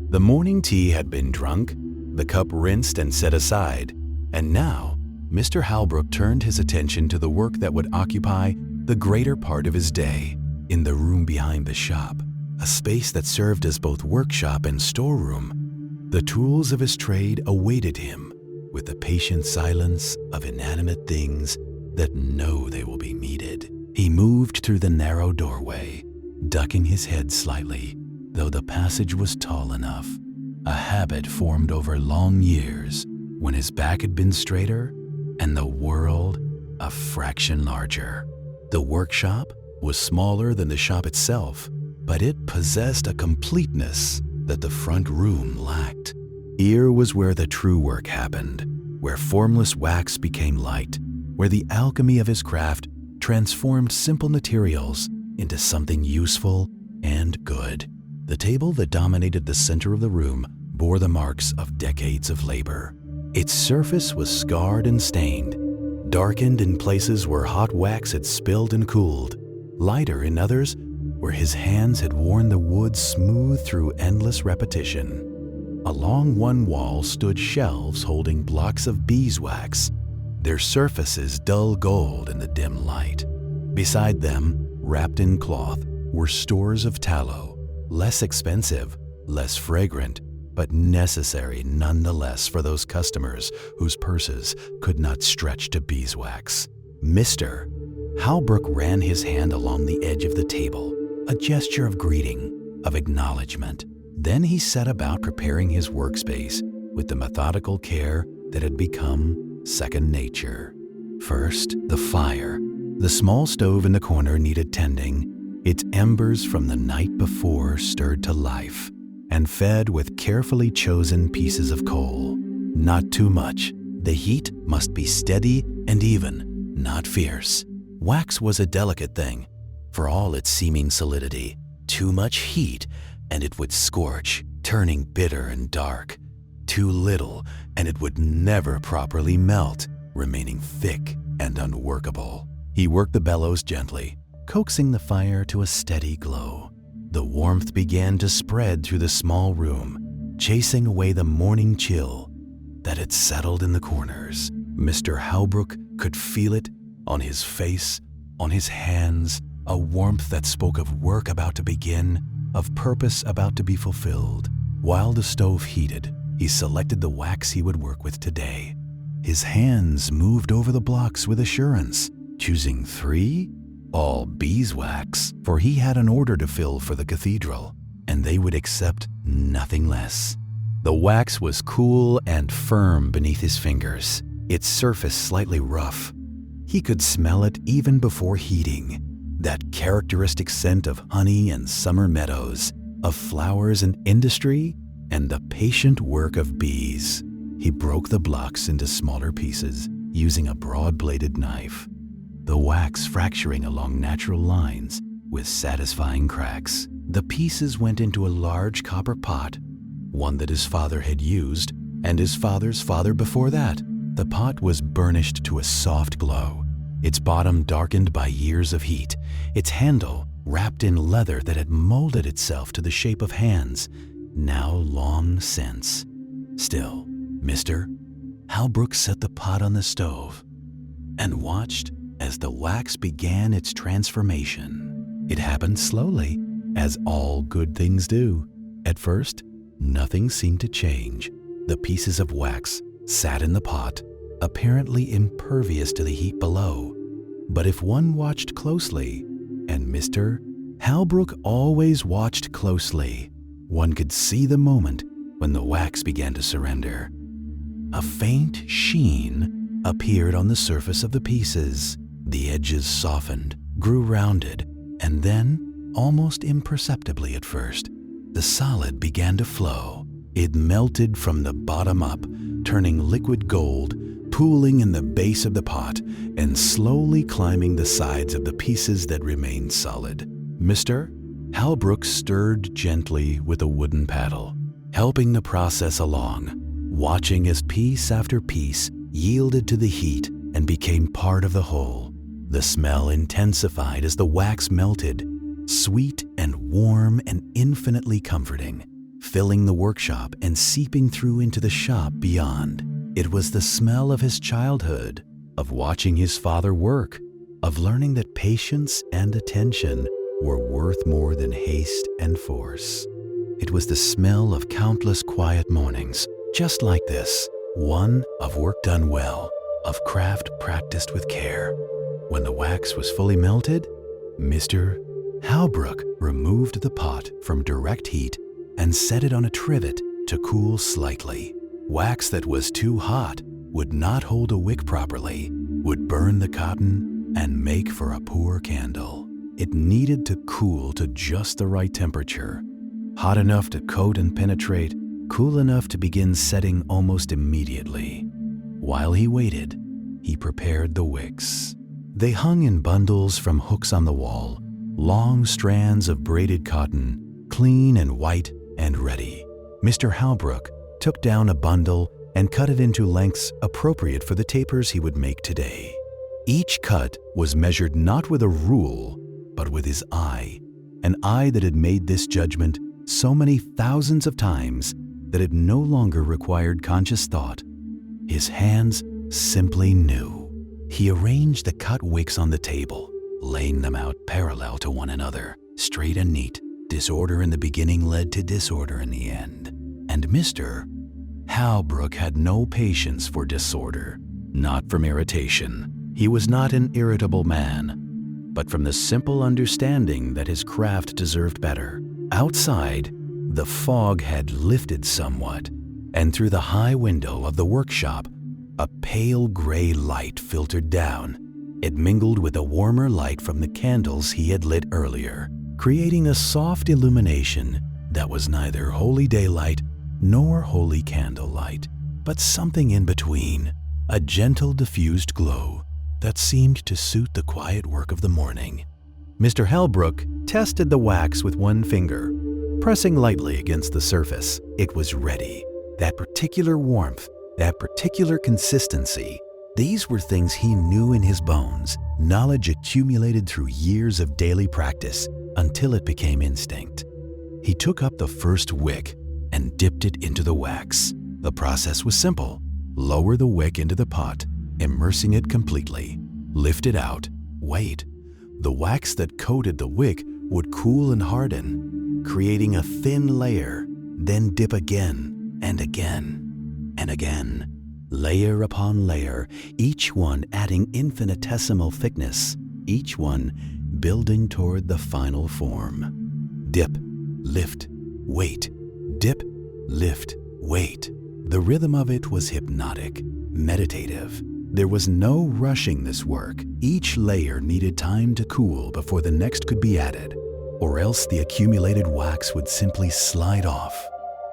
The morning tea had been drunk, the cup rinsed and set aside, and now Mr. Halbrook turned his attention to the work that would occupy the greater part of his day in the room behind the shop, a space that served as both workshop and storeroom. The tools of his trade awaited him with the patient silence of inanimate things that know they will be needed. He moved through the narrow doorway, ducking his head slightly, though the passage was tall enough, a habit formed over long years when his back had been straighter and the world a fraction larger. The workshop was smaller than the shop itself, but it possessed a completeness that the front room lacked. Here was where the true work happened, where formless wax became light, where the alchemy of his craft transformed simple materials into something useful and good. The table that dominated the center of the room bore the marks of decades of labor. Its surface was scarred and stained, darkened in places where hot wax had spilled and cooled, lighter in others where his hands had worn the wood smooth through endless repetition. Along one wall stood shelves holding blocks of beeswax, their surfaces dull gold in the dim light. Beside them, wrapped in cloth, were stores of tallow, less expensive, less fragrant, but necessary nonetheless for those customers whose purses could not stretch to beeswax. Mr. Halbrook ran his hand along the edge of the table, a gesture of greeting, of acknowledgement. Then he set about preparing his workspace with the methodical care that had become second nature. First, the fire. The small stove in the corner needed tending, its embers from the night before stirred to life, and fed with carefully chosen pieces of coal. Not too much. The heat must be steady and even, not fierce. Wax was a delicate thing, for all its seeming solidity. Too much heat, and it would scorch, turning bitter and dark. Too little, and it would never properly melt, remaining thick and unworkable. He worked the bellows gently, coaxing the fire to a steady glow. The warmth began to spread through the small room, chasing away the morning chill that had settled in the corners. Mr. Halbrook could feel it on his face, on his hands, a warmth that spoke of work about to begin, of purpose about to be fulfilled. While the stove heated, he selected the wax he would work with today. His hands moved over the blocks with assurance, choosing 3, all beeswax, for he had an order to fill for the cathedral, and they would accept nothing less. The wax was cool and firm beneath his fingers, its surface slightly rough. He could smell it even before heating, that characteristic scent of honey and summer meadows, of flowers and industry, and the patient work of bees. He broke the blocks into smaller pieces using a broad-bladed knife, the wax fracturing along natural lines with satisfying cracks. The pieces went into a large copper pot, one that his father had used, and his father's father before that. The pot was burnished to a soft glow, its bottom darkened by years of heat, its handle wrapped in leather that had molded itself to the shape of hands, now long since. Still, Mr. Halbrook set the pot on the stove and watched as the wax began its transformation. It happened slowly, as all good things do. At first, nothing seemed to change. The pieces of wax sat in the pot, apparently impervious to the heat below. But if one watched closely, and Mr. Halbrook always watched closely, one could see the moment when the wax began to surrender. A faint sheen appeared on the surface of the pieces. The edges softened, grew rounded, and then, almost imperceptibly at first, the solid began to flow. It melted from the bottom up, turning liquid gold, pooling in the base of the pot, and slowly climbing the sides of the pieces that remained solid. Mr. Halbrook stirred gently with a wooden paddle, helping the process along, watching as piece after piece yielded to the heat and became part of the whole. The smell intensified as the wax melted, sweet and warm and infinitely comforting, filling the workshop and seeping through into the shop beyond. It was the smell of his childhood, of watching his father work, of learning that patience and attention were worth more than haste and force. It was the smell of countless quiet mornings, just like this, one of work done well, of craft practiced with care. When the wax was fully melted, Mr. Halbrook removed the pot from direct heat and set it on a trivet to cool slightly. Wax that was too hot would not hold a wick properly, would burn the cotton and make for a poor candle. It needed to cool to just the right temperature, hot enough to coat and penetrate, cool enough to begin setting almost immediately. While he waited, he prepared the wicks. They hung in bundles from hooks on the wall, long strands of braided cotton, clean and white and ready. Mr. Halbrook took down a bundle and cut it into lengths appropriate for the tapers he would make today. Each cut was measured not with a rule, but with his eye, an eye that had made this judgment so many thousands of times that it no longer required conscious thought. His hands simply knew. He arranged the cut wicks on the table, laying them out parallel to one another, straight and neat. Disorder in the beginning led to disorder in the end. And Mr. Halbrook had no patience for disorder, not from irritation. He was not an irritable man, but from the simple understanding that his craft deserved better. Outside, the fog had lifted somewhat, and through the high window of the workshop, a pale gray light filtered down. It mingled with a warmer light from the candles he had lit earlier, creating a soft illumination that was neither holy daylight nor holy candlelight, but something in between, a gentle diffused glow that seemed to suit the quiet work of the morning. Mr. Halbrook tested the wax with one finger, pressing lightly against the surface. It was ready. That particular warmth, that particular consistency, these were things he knew in his bones, knowledge accumulated through years of daily practice until it became instinct. He took up the first wick and dipped it into the wax. The process was simple. Lower the wick into the pot, immersing it completely. Lift it out. Wait. The wax that coated the wick would cool and harden, creating a thin layer, then dip again and again and again. Layer upon layer, each one adding infinitesimal thickness, each one building toward the final form. Dip, lift, wait. Dip, lift, wait. The rhythm of it was hypnotic, meditative. There was no rushing this work. Each layer needed time to cool before the next could be added, or else the accumulated wax would simply slide off,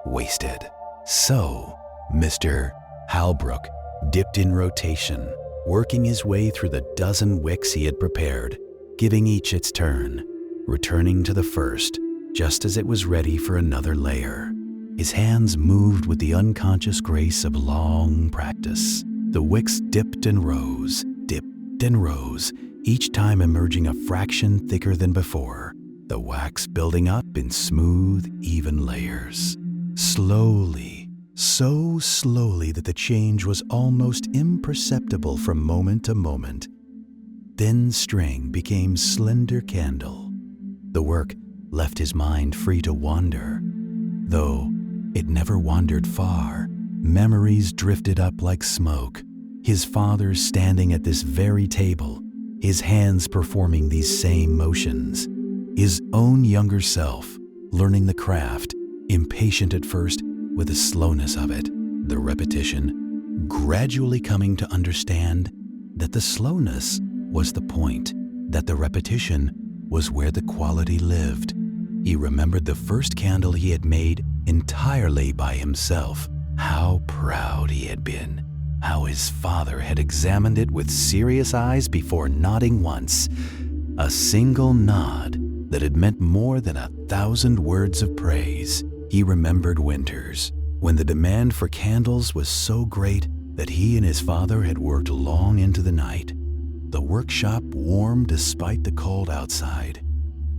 wasted. So, Mr. Halbrook dipped in rotation, working his way through the dozen wicks he had prepared, giving each its turn, returning to the first just as it was ready for another layer. His hands moved with the unconscious grace of long practice. The wicks dipped and rose, each time emerging a fraction thicker than before, the wax building up in smooth, even layers. Slowly, so slowly that the change was almost imperceptible from moment to moment. Thin string became slender candle. The work left his mind free to wander. Though it never wandered far, memories drifted up like smoke. His father standing at this very table, his hands performing these same motions. His own younger self, learning the craft, impatient at first with the slowness of it, the repetition, gradually coming to understand that the slowness was the point, that the repetition was where the quality lived. He remembered the first candle he had made entirely by himself. How proud he had been. How his father had examined it with serious eyes before nodding once. A single nod that had meant more than 1,000 words of praise. He remembered winters, when the demand for candles was so great that he and his father had worked long into the night. The workshop warm despite the cold outside.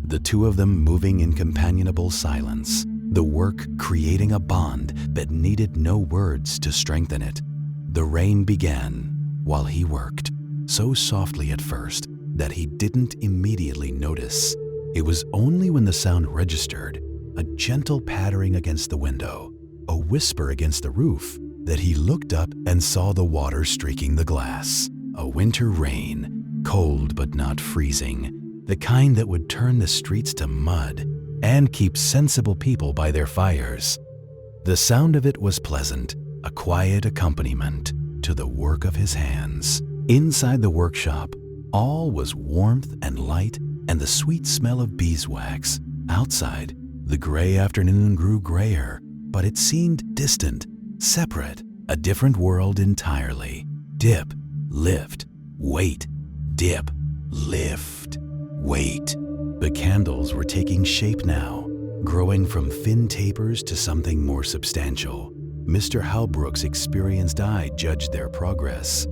The two of them moving in companionable silence. The work creating a bond that needed no words to strengthen it. The rain began while he worked, so softly at first that he didn't immediately notice. It was only when the sound registered, a gentle pattering against the window, a whisper against the roof, that he looked up and saw the water streaking the glass. A winter rain, cold but not freezing, the kind that would turn the streets to mud and keep sensible people by their fires. The sound of it was pleasant, a quiet accompaniment to the work of his hands. Inside the workshop, all was warmth and light and the sweet smell of beeswax. Outside, the gray afternoon grew grayer, but it seemed distant, separate, a different world entirely. Dip, lift, wait, dip, lift, wait. The candles were taking shape now, growing from thin tapers to something more substantial. Mr. Halbrook's experienced eye judged their progress.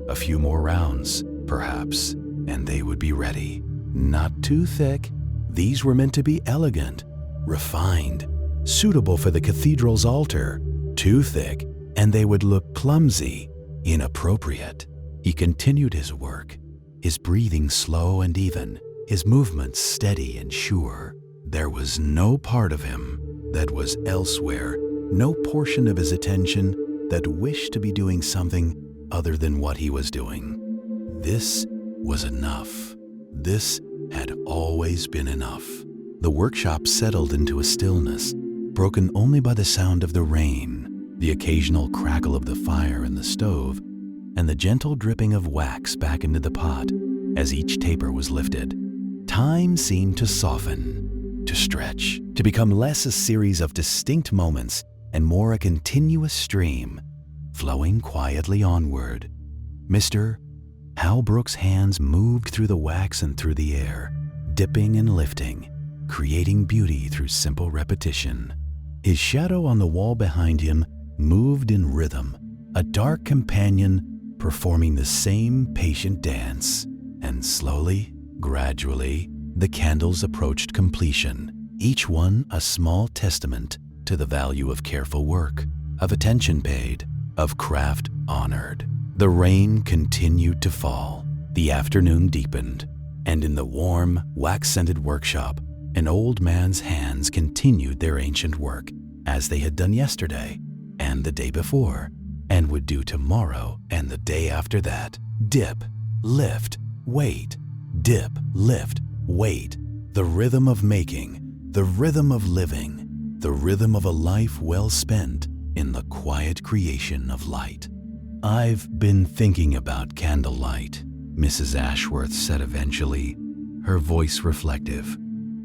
A few more rounds, perhaps, and they would be ready. Not too thick. These were meant to be elegant, refined, suitable for the cathedral's altar. Too thick, and they would look clumsy, inappropriate. He continued his work, his breathing slow and even, his movements steady and sure. There was no part of him that was elsewhere, no portion of his attention that wished to be doing something other than what he was doing. This was enough. This had always been enough. The workshop settled into a stillness, broken only by the sound of the rain, the occasional crackle of the fire in the stove, and the gentle dripping of wax back into the pot as each taper was lifted. Time seemed to soften. to stretch, to become less a series of distinct moments and more a continuous stream, flowing quietly onward. Mr. Halbrook's hands moved through the wax and through the air, dipping and lifting, creating beauty through simple repetition. His shadow on the wall behind him moved in rhythm, a dark companion performing the same patient dance. And slowly, gradually, the candles approached completion, each one a small testament to the value of careful work, of attention paid, of craft honored. The rain continued to fall, the afternoon deepened, and in the warm, wax-scented workshop, an old man's hands continued their ancient work as they had done yesterday and the day before, and would do tomorrow and the day after that. Dip, lift, wait, dip, lift, wait. The rhythm of making, the rhythm of living, the rhythm of a life well spent in the quiet creation of light. "I've been thinking about candlelight," Mrs. Ashworth said eventually, her voice reflective.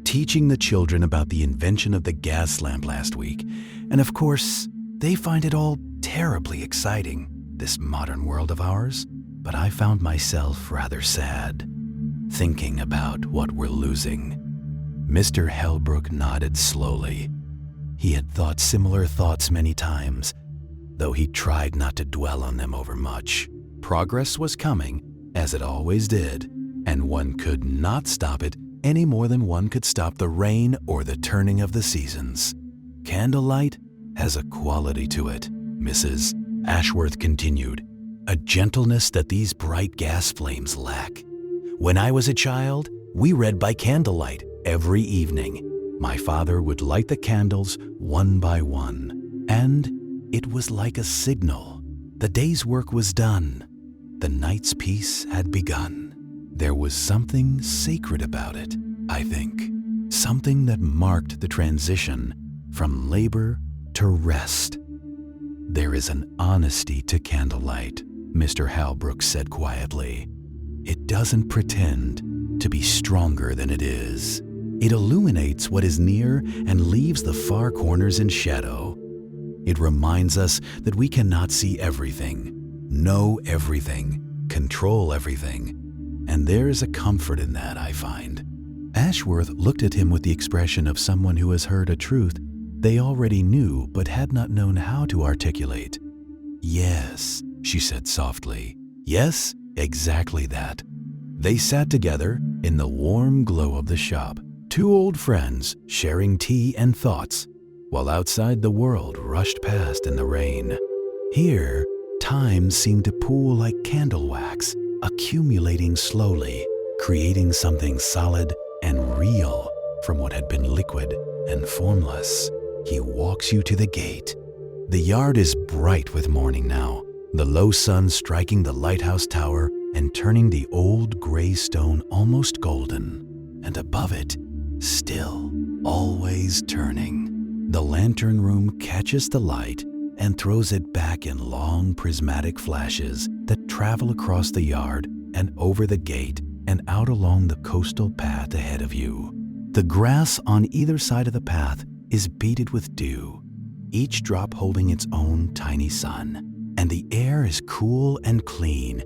"Teaching the children about the invention of the gas lamp last week, and of course, they find it all terribly exciting, this modern world of ours, but I found myself rather sad, thinking about what we're losing." Mr. Halbrook nodded slowly. He had thought similar thoughts many times, though he tried not to dwell on them overmuch. Progress was coming, as it always did, and one could not stop it any more than one could stop the rain or the turning of the seasons. "Candlelight has a quality to it," Mrs. Ashworth continued, "a gentleness that these bright gas flames lack. When I was a child, we read by candlelight every evening. My father would light the candles one by one, and it was like a signal. The day's work was done. The night's peace had begun. There was something sacred about it, I think, something that marked the transition from labor to rest. There is an honesty to candlelight," Mr. Halbrook said quietly. "It doesn't pretend to be stronger than it is. It illuminates what is near and leaves the far corners in shadow. It reminds us that we cannot see everything, know everything, control everything, and there is a comfort in that, I find." Ashworth looked at him with the expression of someone who has heard a truth they already knew but had not known how to articulate. "Yes," she said softly. "Yes, exactly that." They sat together in the warm glow of the shop, two old friends sharing tea and thoughts, while outside the world rushed past in the rain. Here, time seemed to pool like candle wax, accumulating slowly, creating something solid and real from what had been liquid and formless. He walks you to the gate. The yard is bright with morning now, the low sun striking the lighthouse tower and turning the old gray stone almost golden. And above it, still, always turning, the lantern room catches the light and throws it back in long prismatic flashes that travel across the yard and over the gate and out along the coastal path ahead of you. The grass on either side of the path is beaded with dew, each drop holding its own tiny sun, and the air is cool and clean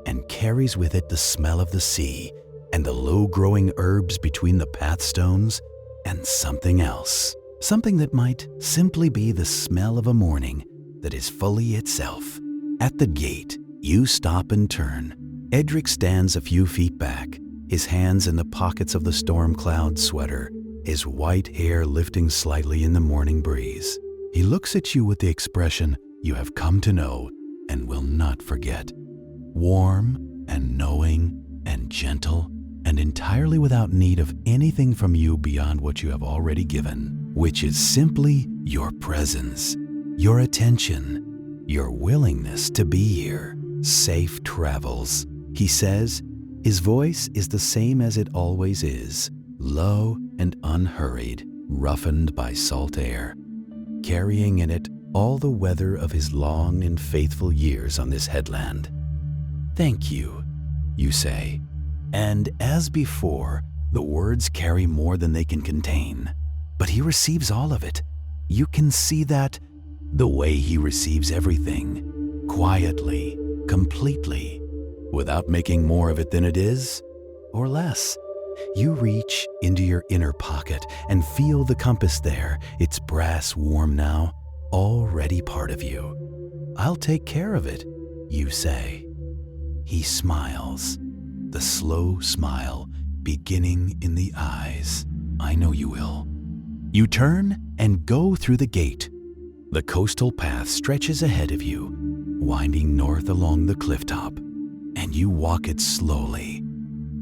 and carries with it the smell of the sea and the low-growing herbs between the path stones and something else, something that might simply be the smell of a morning that is fully itself. At the gate, you stop and turn. Edric stands a few feet back, his hands in the pockets of the storm cloud sweater, his white hair lifting slightly in the morning breeze. He looks at you with the expression you have come to know and will not forget. Warm and knowing and gentle and entirely without need of anything from you beyond what you have already given, which is simply your presence, your attention, your willingness to be here. "Safe travels," he says. His voice is the same as it always is, low and unhurried, roughened by salt air, carrying in it all the weather of his long and faithful years on this headland. "Thank you," you say, and as before, The words carry more than they can contain, but he receives all of it. You can see that the way he receives everything, quietly, completely, without making more of it than it is, or less. You reach into your inner pocket and feel the compass there, its brass warm now, already part of you. "I'll take care of it," you say. He smiles, the slow smile beginning in the eyes. "I know you will." You turn and go through the gate. The coastal path stretches ahead of you, winding north along the clifftop, and you walk it slowly,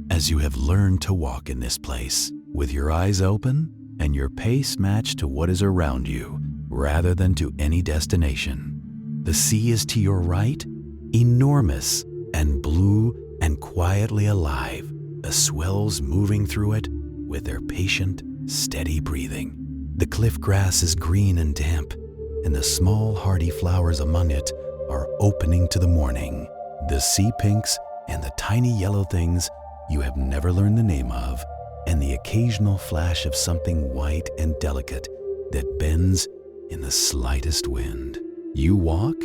as you have learned to walk in this place, with your eyes open and your pace matched to what is around you, rather than to any destination. The sea is to your right, enormous and blue and quietly alive, the swells moving through it with their patient, steady breathing. The cliff grass is green and damp, and the small hardy flowers among it are opening to the morning. The sea pinks and the tiny yellow things you have never learned the name of, and the occasional flash of something white and delicate that bends in the slightest wind. You walk,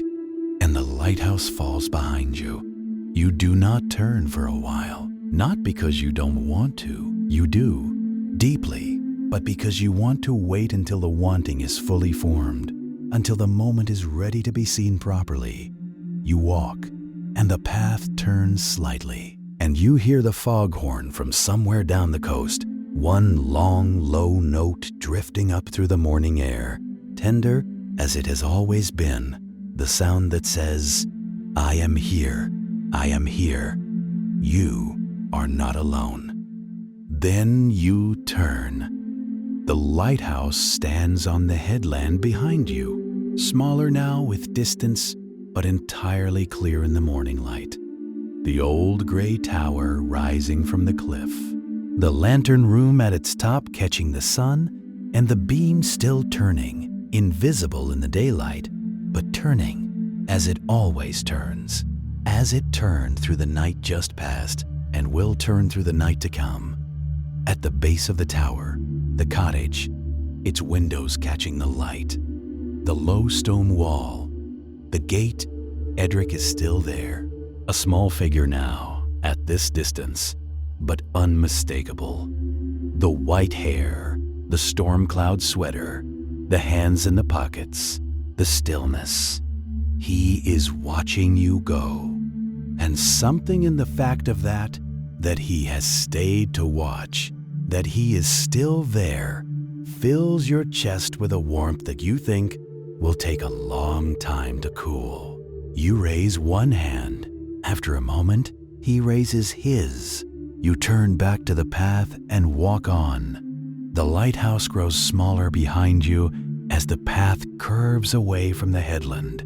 and the lighthouse falls behind you. You do not turn for a while, not because you don't want to. You do, deeply, but because you want to wait until the wanting is fully formed, until the moment is ready to be seen properly. You walk, and the path turns slightly, and you hear the foghorn from somewhere down the coast, one long, low note drifting up through the morning air, tender as it has always been, the sound that says, "I am here, I am here. You are not alone." Then you turn. The lighthouse stands on the headland behind you, smaller now with distance, but entirely clear in the morning light. The old gray tower rising from the cliff, the lantern room at its top catching the sun, and the beam still turning, invisible in the daylight, but turning as it always turns, as it turned through the night just past and will turn through the night to come. At the base of the tower, the cottage, its windows catching the light, the low stone wall, the gate. Edric is still there, a small figure now, at this distance, but unmistakable. The white hair, the storm cloud sweater, the hands in the pockets, the stillness. He is watching you go, and something in the fact of that he has stayed to watch, that he is still there, fills your chest with a warmth that you think will take a long time to cool. You raise one hand. After a moment, he raises his. You turn back to the path and walk on. The lighthouse grows smaller behind you as the path curves away from the headland,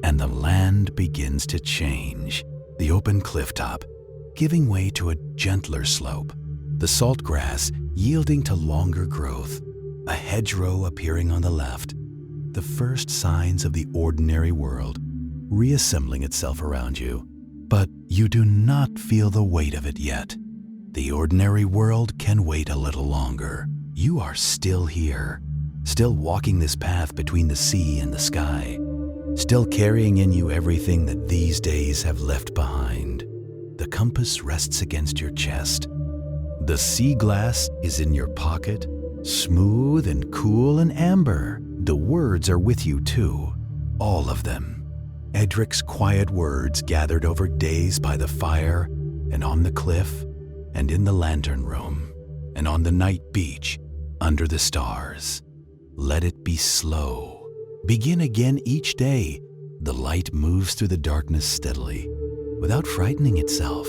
and the land begins to change. The open clifftop giving way to a gentler slope, the salt grass yielding to longer growth, a hedgerow appearing on the left, the first signs of the ordinary world reassembling itself around you. But you do not feel the weight of it yet. The ordinary world can wait a little longer. You are still here, still walking this path between the sea and the sky, still carrying in you everything that these days have left behind. The compass rests against your chest. The sea glass is in your pocket, smooth and cool and amber. The words are with you too, all of them. Edric's quiet words gathered over days by the fire and on the cliff and in the lantern room and on the night beach under the stars. Let it be slow. Begin again each day. The light moves through the darkness steadily, without frightening itself.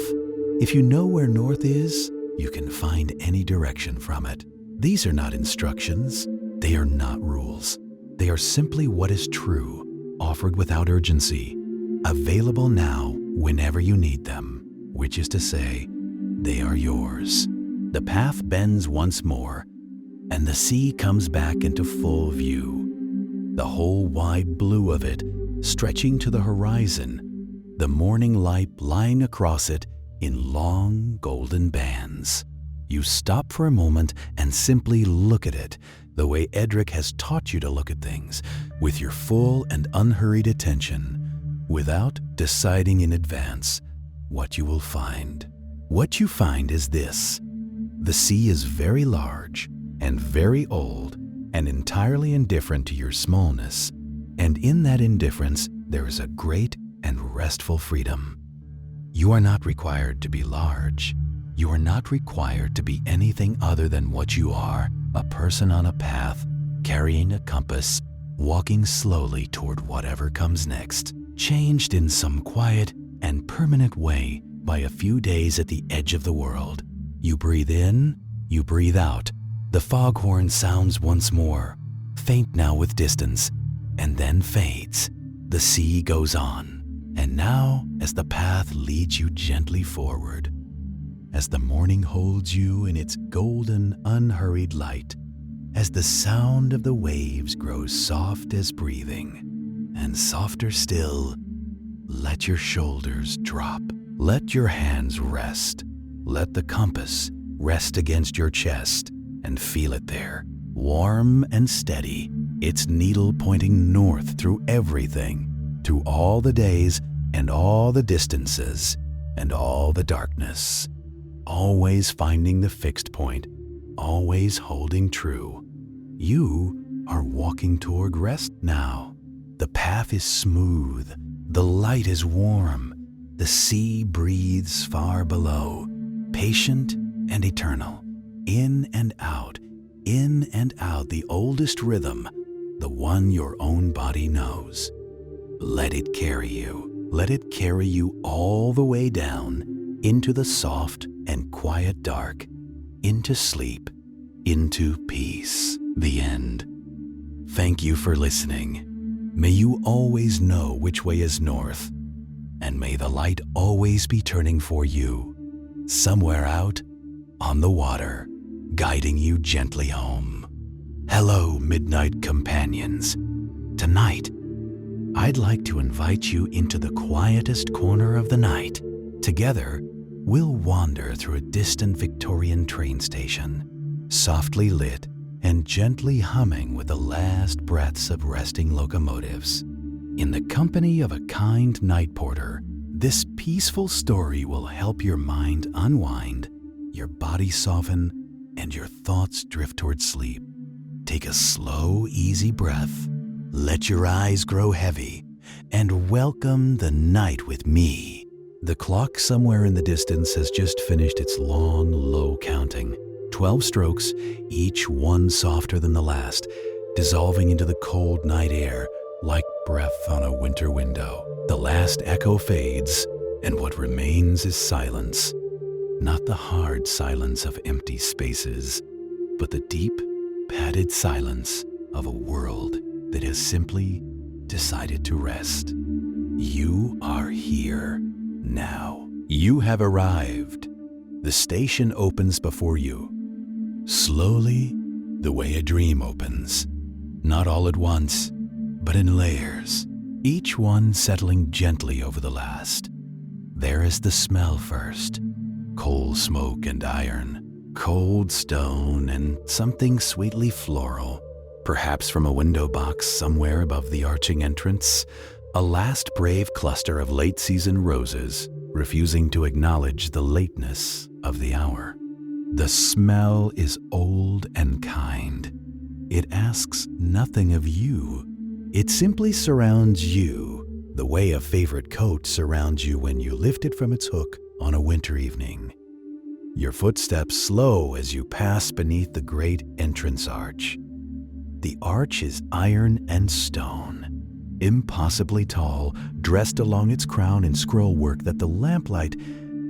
If you know where north is, you can find any direction from it. These are not instructions. They are not rules. They are simply what is true, offered without urgency, available now whenever you need them, which is to say, they are yours. The path bends once more, and the sea comes back into full view. The whole wide blue of it stretching to the horizon, the morning light lying across it in long golden bands. You stop for a moment and simply look at it the way Edric has taught you to look at things, with your full and unhurried attention, without deciding in advance what you will find. What you find is this: the sea is very large and very old and entirely indifferent to your smallness, and in that indifference there is a great and restful freedom. You are not required to be large. You are not required to be anything other than what you are, a person on a path, carrying a compass, walking slowly toward whatever comes next, changed in some quiet and permanent way by a few days at the edge of the world. You breathe in, you breathe out. The foghorn sounds once more, faint now with distance, and then fades. The sea goes on, and now as the path leads you gently forward, as the morning holds you in its golden, unhurried light, as the sound of the waves grows soft as breathing, and softer still, let your shoulders drop. Let your hands rest. Let the compass rest against your chest and feel it there, warm and steady, its needle pointing north through everything, through all the days and all the distances and all the darkness, always finding the fixed point, always holding true. You are walking toward rest now. The path is smooth, the light is warm, the sea breathes far below, patient and eternal, in and out, the oldest rhythm, the one your own body knows. Let it carry you all the way down into the soft and quiet dark, into sleep, into peace. The end. Thank you for listening. May you always know which way is north, and may the light always be turning for you, somewhere out on the water, guiding you gently home. Hello, midnight companions. Tonight, I'd like to invite you into the quietest corner of the night. Together, we'll wander through a distant Victorian train station, softly lit and gently humming with the last breaths of resting locomotives. In the company of a kind night porter, this peaceful story will help your mind unwind, your body soften, and your thoughts drift toward sleep. Take a slow, easy breath, let your eyes grow heavy, and welcome the night with me. The clock somewhere in the distance has just finished its long, low counting. 12 strokes, each one softer than the last, dissolving into the cold night air like breath on a winter window. The last echo fades, and what remains is silence. Not the hard silence of empty spaces, but the deep, padded silence of a world that has simply decided to rest. You are here now. You have arrived. The station opens before you. Slowly, the way a dream opens. Not all at once, but in layers, each one settling gently over the last. There is the smell first. Coal smoke and iron, cold stone and something sweetly floral. Perhaps from a window box somewhere above the arching entrance, a last brave cluster of late-season roses, refusing to acknowledge the lateness of the hour. The smell is old and kind. It asks nothing of you. It simply surrounds you, the way a favorite coat surrounds you when you lift it from its hook on a winter evening. Your footsteps slow as you pass beneath the great entrance arch. The arch is iron and stone, impossibly tall, dressed along its crown in scroll work that the lamplight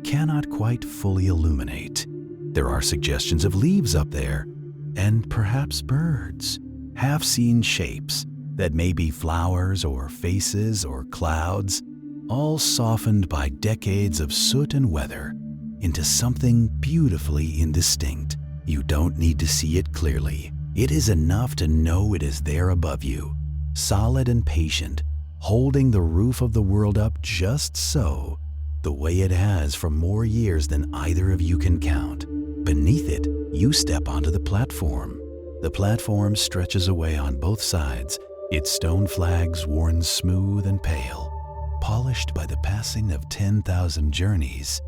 cannot quite fully illuminate. There are suggestions of leaves up there, and perhaps birds, half-seen shapes that may be flowers or faces or clouds, all softened by decades of soot and weather into something beautifully indistinct. You don't need to see it clearly. It is enough to know it is there above you, solid and patient, holding the roof of the world up just so, the way it has for more years than either of you can count. Beneath it, you step onto the platform. The platform stretches away on both sides, its stone flags worn smooth and pale, polished by the passing of 10,000 journeys,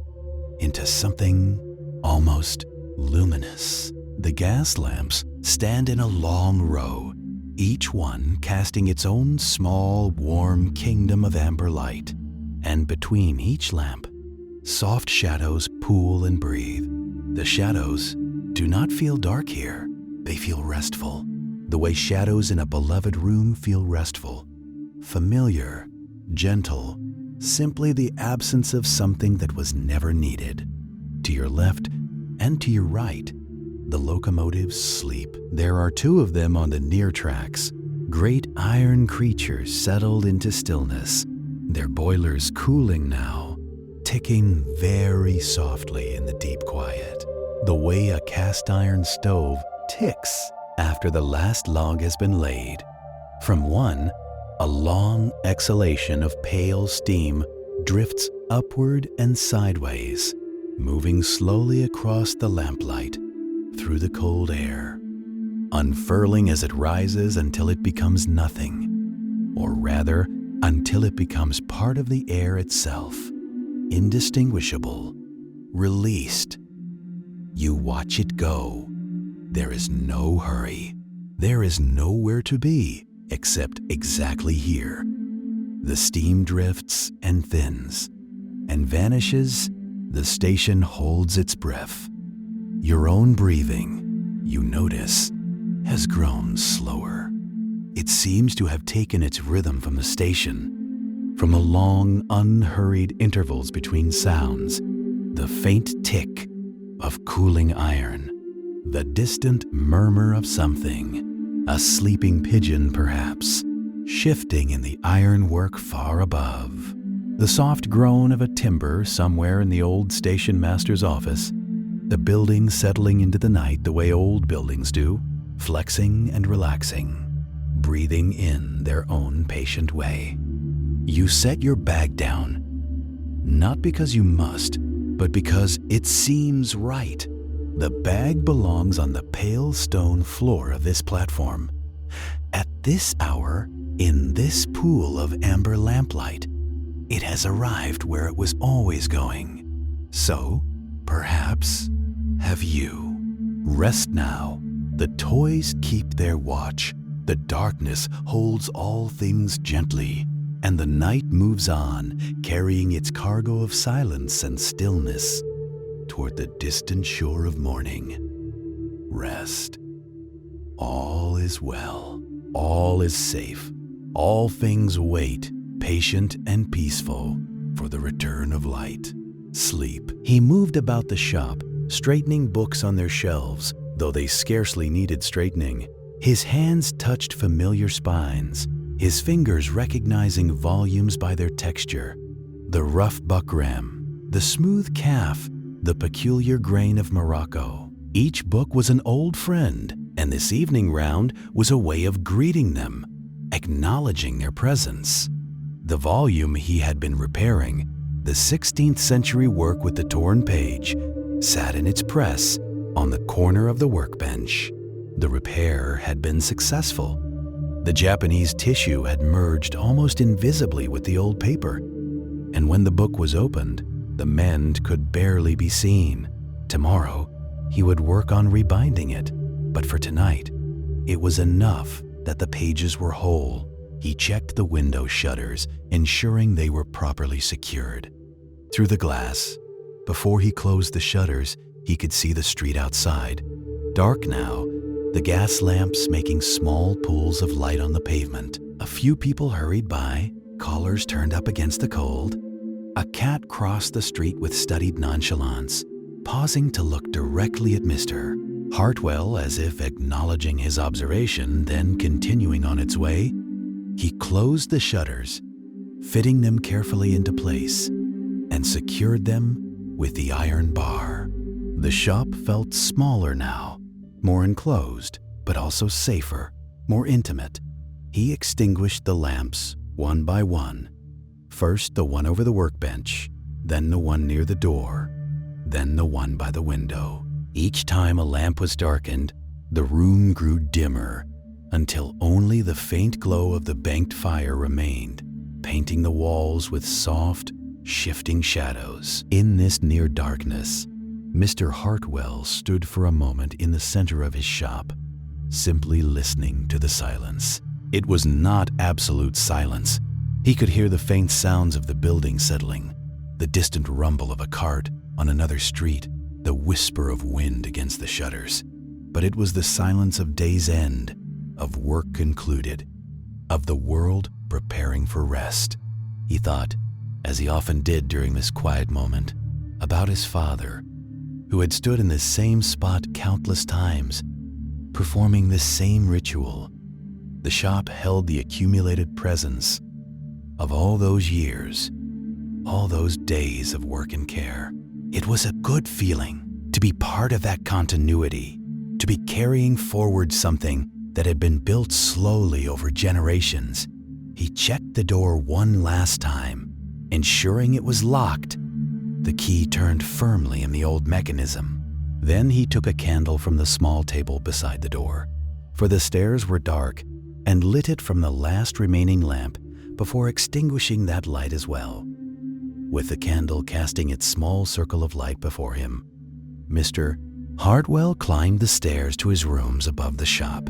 into something almost luminous. The gas lamps stand in a long row, each one casting its own small, warm kingdom of amber light. And between each lamp, soft shadows pool and breathe. The shadows do not feel dark here. They feel restful, the way shadows in a beloved room feel restful. Familiar, gentle, simply the absence of something that was never needed. To your left and to your right, the locomotives sleep. There are two of them on the near tracks, great iron creatures settled into stillness, their boilers cooling now, ticking very softly in the deep quiet, the way a cast iron stove ticks after the last log has been laid. From one, a long exhalation of pale steam drifts upward and sideways, moving slowly across the lamplight through the cold air, unfurling as it rises until it becomes nothing, or rather, until it becomes part of the air itself, indistinguishable, released. You watch it go. There is no hurry. There is nowhere to be except exactly here. The steam drifts and thins and vanishes. The station holds its breath. Your own breathing, you notice, has grown slower. It seems to have taken its rhythm from the station, from the long, unhurried intervals between sounds, the faint tick of cooling iron, the distant murmur of something, a sleeping pigeon perhaps, shifting in the ironwork far above, the soft groan of a timber somewhere in the old station master's office, the building settling into the night the way old buildings do, flexing and relaxing, breathing in their own patient way. You set your bag down, not because you must, but because it seems right. The bag belongs on the pale stone floor of this platform. At this hour, in this pool of amber lamplight, it has arrived where it was always going. So, perhaps, have you. Rest now. The toys keep their watch. The darkness holds all things gently, and the night moves on, carrying its cargo of silence and stillness toward the distant shore of morning. Rest. All is well. All is safe. All things wait, patient and peaceful, for the return of light. Sleep. He moved about the shop, straightening books on their shelves, though they scarcely needed straightening. His hands touched familiar spines, his fingers recognizing volumes by their texture, the rough buckram, the smooth calf, the peculiar grain of Morocco. Each book was an old friend, and this evening round was a way of greeting them, acknowledging their presence. The volume he had been repairing, the 16th century work with the torn page, sat in its press on the corner of the workbench. The repair had been successful. The Japanese tissue had merged almost invisibly with the old paper, and when the book was opened, the mend could barely be seen. Tomorrow, he would work on rebinding it, but for tonight, it was enough that the pages were whole. He checked the window shutters, ensuring they were properly secured. Through the glass, before he closed the shutters, he could see the street outside. Dark now, the gas lamps making small pools of light on the pavement. A few people hurried by, collars turned up against the cold. A cat crossed the street with studied nonchalance, pausing to look directly at Mr. Hartwell as if acknowledging his observation, then continuing on its way. He closed the shutters, fitting them carefully into place, and secured them with the iron bar. The shop felt smaller now, more enclosed, but also safer, more intimate. He extinguished the lamps one by one. First the one over the workbench, then the one near the door, then the one by the window. Each time a lamp was darkened, the room grew dimmer until only the faint glow of the banked fire remained, painting the walls with soft, shifting shadows. In this near darkness, Mr. Hartwell stood for a moment in the center of his shop, simply listening to the silence. It was not absolute silence. He could hear the faint sounds of the building settling, the distant rumble of a cart on another street, the whisper of wind against the shutters. But it was the silence of day's end, of work concluded, of the world preparing for rest. He thought, as he often did during this quiet moment, about his father, who had stood in this same spot countless times, performing this same ritual. The shop held the accumulated presence of all those years, all those days of work and care. It was a good feeling to be part of that continuity, to be carrying forward something that had been built slowly over generations. He checked the door one last time, ensuring it was locked. The key turned firmly in the old mechanism. Then he took a candle from the small table beside the door, for the stairs were dark, and lit it from the last remaining lamp before extinguishing that light as well. With the candle casting its small circle of light before him, Mr. Hartwell climbed the stairs to his rooms above the shop.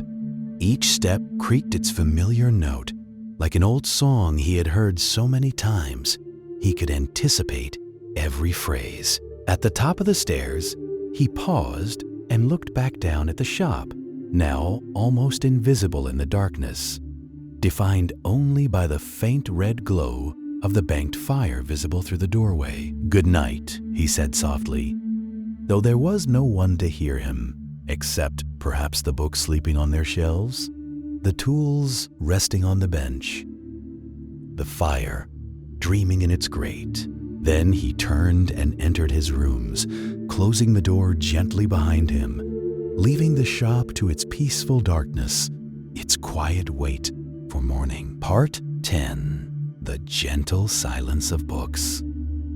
Each step creaked its familiar note, like an old song he had heard so many times. He could anticipate every phrase. At the top of the stairs, he paused and looked back down at the shop, now almost invisible in the darkness, defined only by the faint red glow of the banked fire visible through the doorway. "Good night," he said softly, though there was no one to hear him, except perhaps the books sleeping on their shelves, the tools resting on the bench, the fire dreaming in its grate. Then he turned and entered his rooms, closing the door gently behind him, leaving the shop to its peaceful darkness, its quiet wait for morning. Part 10. The gentle silence of books.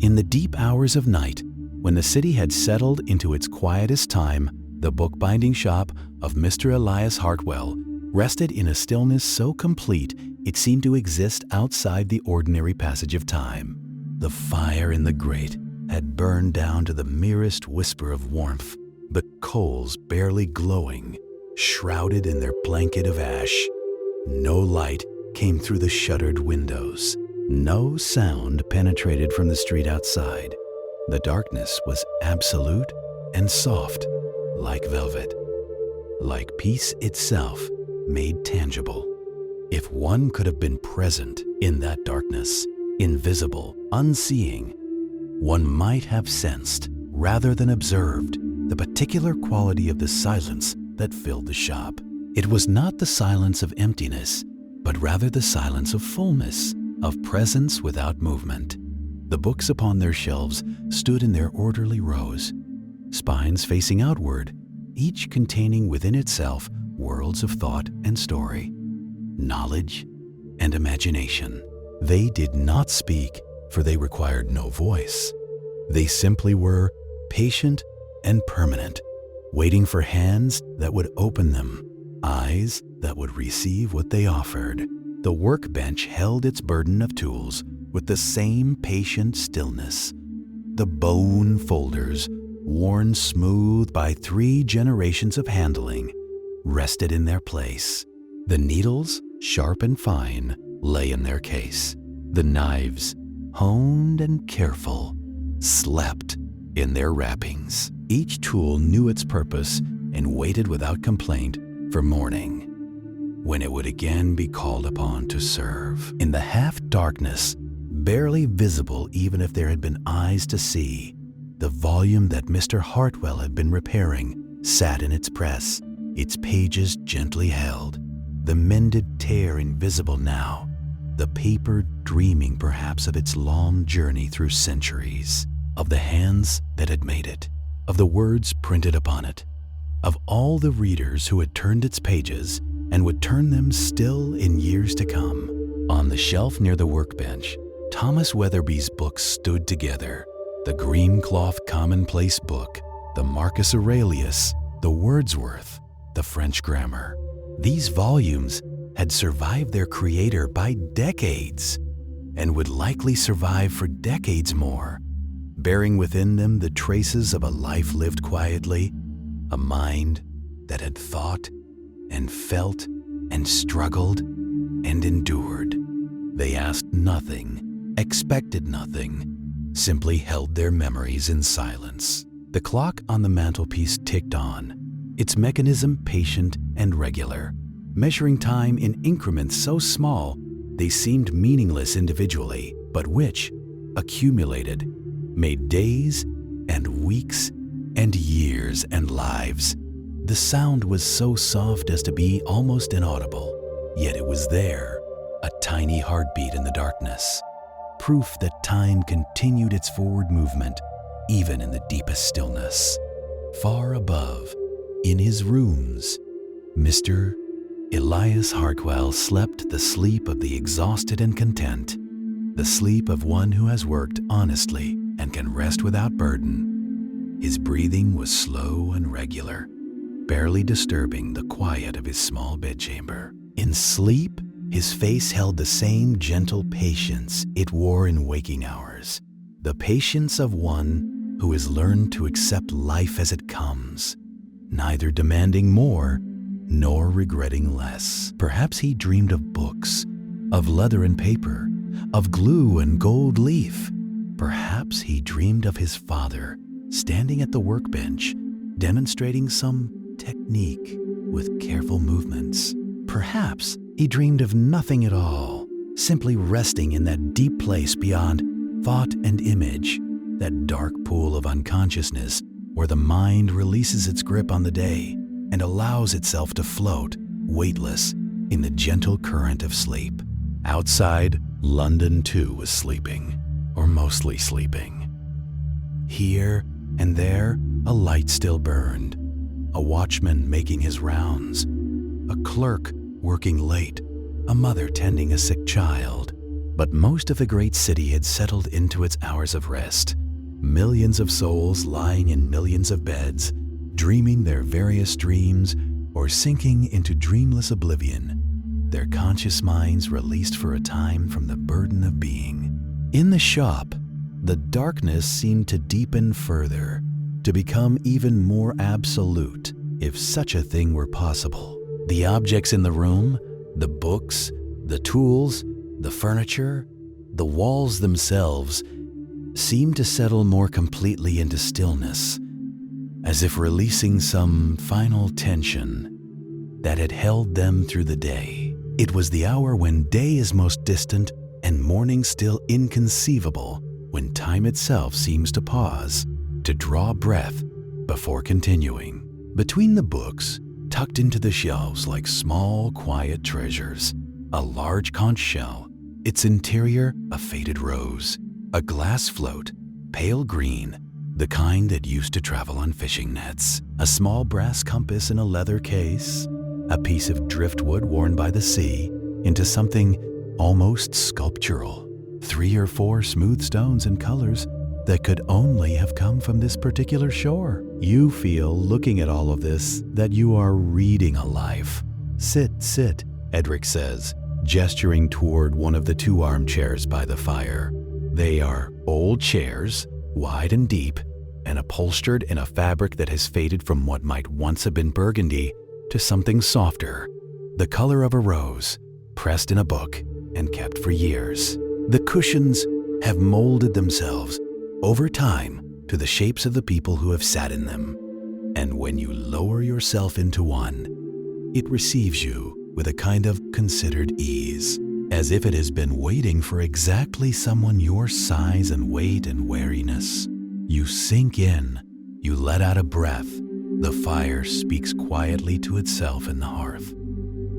In the deep hours of night, when the city had settled into its quietest time, the bookbinding shop of Mr. Elias Hartwell rested in a stillness so complete it seemed to exist outside the ordinary passage of time. The fire in the grate had burned down to the merest whisper of warmth, the coals barely glowing, shrouded in their blanket of ash. No light came through the shuttered windows. No sound penetrated from the street outside. The darkness was absolute and soft, like velvet, like peace itself made tangible. If one could have been present in that darkness, invisible, unseeing, one might have sensed, rather than observed, the particular quality of the silence that filled the shop. It was not the silence of emptiness, but rather the silence of fullness, of presence without movement. The books upon their shelves stood in their orderly rows, spines facing outward, each containing within itself worlds of thought and story, knowledge and imagination. They did not speak, for they required no voice. They simply were patient and permanent, waiting for hands that would open them, eyes that would receive what they offered. The workbench held its burden of tools with the same patient stillness. The bone folders, worn smooth by 3 generations of handling, rested in their place. The needles, sharp and fine, lay in their case. The knives, honed and careful, slept in their wrappings. Each tool knew its purpose and waited without complaint for morning, when it would again be called upon to serve. In the half-darkness, barely visible even if there had been eyes to see, the volume that Mr. Hartwell had been repairing sat in its press, its pages gently held, the mended tear invisible now, the paper dreaming perhaps of its long journey through centuries, of the hands that had made it, of the words printed upon it, of all the readers who had turned its pages and would turn them still in years to come. On the shelf near the workbench, Thomas Weatherby's books stood together, the green cloth commonplace book, the Marcus Aurelius, the Wordsworth, the French grammar. These volumes had survived their creator by decades and would likely survive for decades more, bearing within them the traces of a life lived quietly, a mind that had thought and felt and struggled and endured. They asked nothing, expected nothing, simply held their memories in silence. The clock on the mantelpiece ticked on, its mechanism patient and regular, measuring time in increments so small they seemed meaningless individually, but which, accumulated, made days and weeks and years and lives. The sound was so soft as to be almost inaudible, yet it was there, a tiny heartbeat in the darkness, proof that time continued its forward movement even in the deepest stillness. Far above, in his rooms, Mr. Elias Hartwell slept the sleep of the exhausted and content, the sleep of one who has worked honestly and can rest without burden. His breathing was slow and regular, barely disturbing the quiet of his small bedchamber. In sleep, his face held the same gentle patience it wore in waking hours, the patience of one who has learned to accept life as it comes, neither demanding more nor regretting less. Perhaps he dreamed of books, of leather and paper, of glue and gold leaf. Perhaps he dreamed of his father standing at the workbench, demonstrating some technique with careful movements. Perhaps he dreamed of nothing at all, simply resting in that deep place beyond thought and image, that dark pool of unconsciousness where the mind releases its grip on the day and allows itself to float, weightless, in the gentle current of sleep. Outside, London too was sleeping, or mostly sleeping. Here and there, a light still burned, a watchman making his rounds, a clerk working late, a mother tending a sick child. But most of the great city had settled into its hours of rest, millions of souls lying in millions of beds, dreaming their various dreams or sinking into dreamless oblivion, their conscious minds released for a time from the burden of being. In the shop, the darkness seemed to deepen further, to become even more absolute, if such a thing were possible. The objects in the room, the books, the tools, the furniture, the walls themselves seemed to settle more completely into stillness, as if releasing some final tension that had held them through the day. It was the hour when day is most distant and morning still inconceivable, when time itself seems to pause, to draw breath before continuing. Between the books, tucked into the shelves like small, quiet treasures, a large conch shell, its interior a faded rose, a glass float, pale green, the kind that used to travel on fishing nets, a small brass compass in a leather case, a piece of driftwood worn by the sea into something almost sculptural, 3 or 4 smooth stones in colors that could only have come from this particular shore. You feel, looking at all of this, that you are reading a life. Sit, sit, Edric says, gesturing toward one of the 2 armchairs by the fire. They are old chairs, wide and deep, and upholstered in a fabric that has faded from what might once have been burgundy to something softer, the color of a rose, pressed in a book and kept for years. The cushions have molded themselves over time to the shapes of the people who have sat in them, and when you lower yourself into one, it receives you with a kind of considered ease, as if it has been waiting for exactly someone your size and weight and wariness. You sink in, you let out a breath, the fire speaks quietly to itself in the hearth.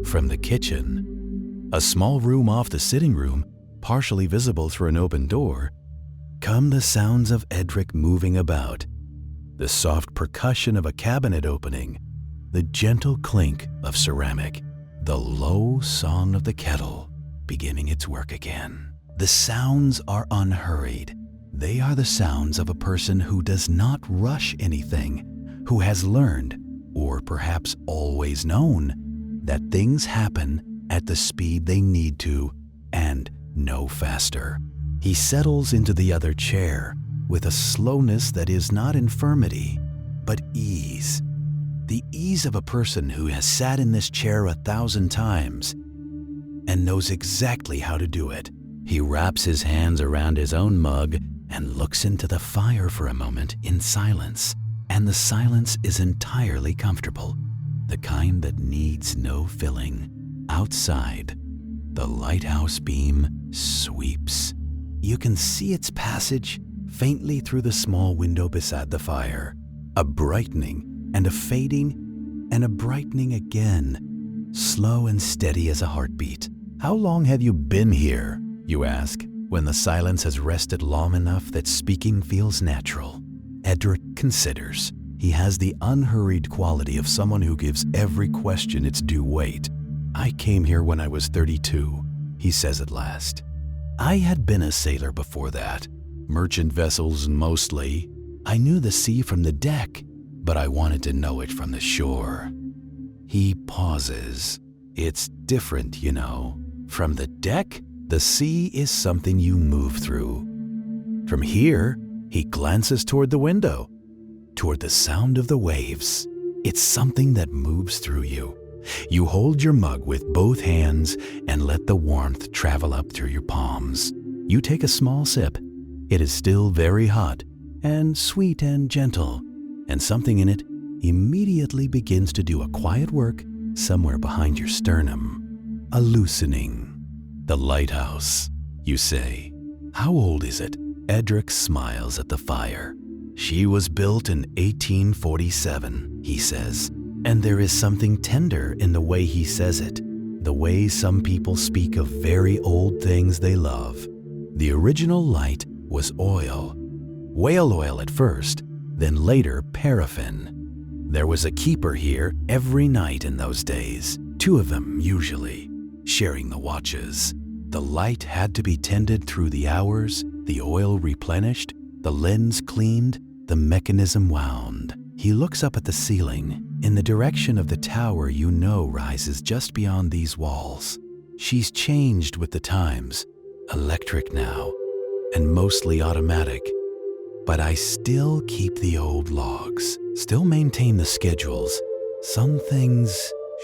From the kitchen, a small room off the sitting room, partially visible through an open door, come the sounds of Edric moving about, the soft percussion of a cabinet opening, the gentle clink of ceramic, the low song of the kettle beginning its work again. The sounds are unhurried, They are the sounds of a person who does not rush anything, who has learned, or perhaps always known, that things happen at the speed they need to and no faster. He settles into the other chair with a slowness that is not infirmity, but ease. The ease of a person who has sat in this chair 1,000 times and knows exactly how to do it. He wraps his hands around his own mug and looks into the fire for a moment in silence. And the silence is entirely comfortable, the kind that needs no filling. Outside, the lighthouse beam sweeps. You can see its passage faintly through the small window beside the fire. A brightening and a fading and a brightening again, slow and steady as a heartbeat. "How long have you been here?" you ask, when the silence has rested long enough that speaking feels natural. Edric considers. He has the unhurried quality of someone who gives every question its due weight. "I came here when I was 32, he says at last. "I had been a sailor before that, merchant vessels mostly. I knew the sea from the deck, but I wanted to know it from the shore." He pauses. "It's different, you know. From the deck, the sea is something you move through. From here," he glances toward the window, toward the sound of the waves. "It's something that moves through you. You hold your mug with both hands and let the warmth travel up through your palms. You take a small sip. It is still very hot and sweet and gentle, and something in it immediately begins to do a quiet work somewhere behind your sternum. A loosening. The lighthouse, you say. How old is it?" Edric smiles at the fire. "She was built in 1847, he says, and there is something tender in the way he says it, the way some people speak of very old things they love. The original light was oil, whale oil at first, then later paraffin. There was a keeper here every night in those days, 2 of them usually, sharing the watches. The light had to be tended through the hours, the oil replenished, the lens cleaned, the mechanism wound." He looks up at the ceiling, in the direction of the tower you know rises just beyond these walls. "She's changed with the times, electric now, and mostly automatic. But I still keep the old logs, still maintain the schedules. Some things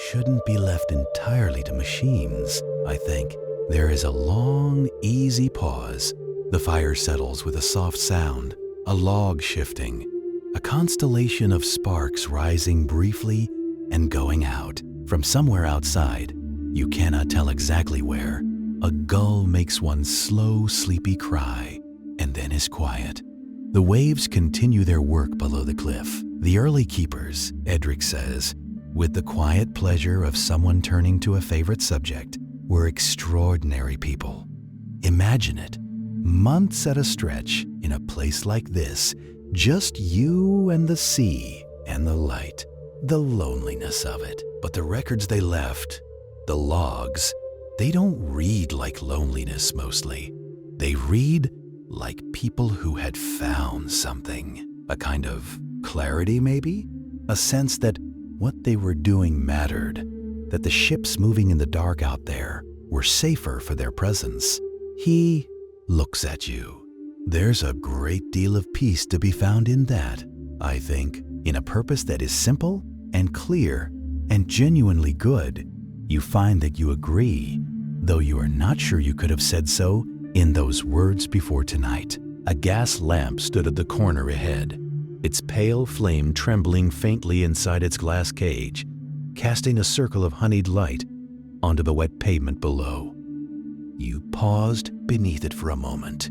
shouldn't be left entirely to machines, I think." There is a long, easy pause. The fire settles with a soft sound, a log shifting, a constellation of sparks rising briefly and going out. From somewhere outside, you cannot tell exactly where, a gull makes one slow, sleepy cry, and then is quiet. The waves continue their work below the cliff. The early keepers, Edric says, with the quiet pleasure of someone turning to a favorite subject, were extraordinary people. Imagine it, months at a stretch in a place like this, just you and the sea and the light, the loneliness of it. But the records they left, the logs, they don't read like loneliness mostly. They read like people who had found something, a kind of clarity maybe, a sense that what they were doing mattered, that the ships moving in the dark out there were safer for their presence. He looks at you. There's a great deal of peace to be found in that, I think, in a purpose that is simple and clear and genuinely good. You find that you agree, though you are not sure you could have said so in those words before tonight. A gas lamp stood at the corner ahead, its pale flame trembling faintly inside its glass cage, casting a circle of honeyed light onto the wet pavement below. You paused beneath it for a moment,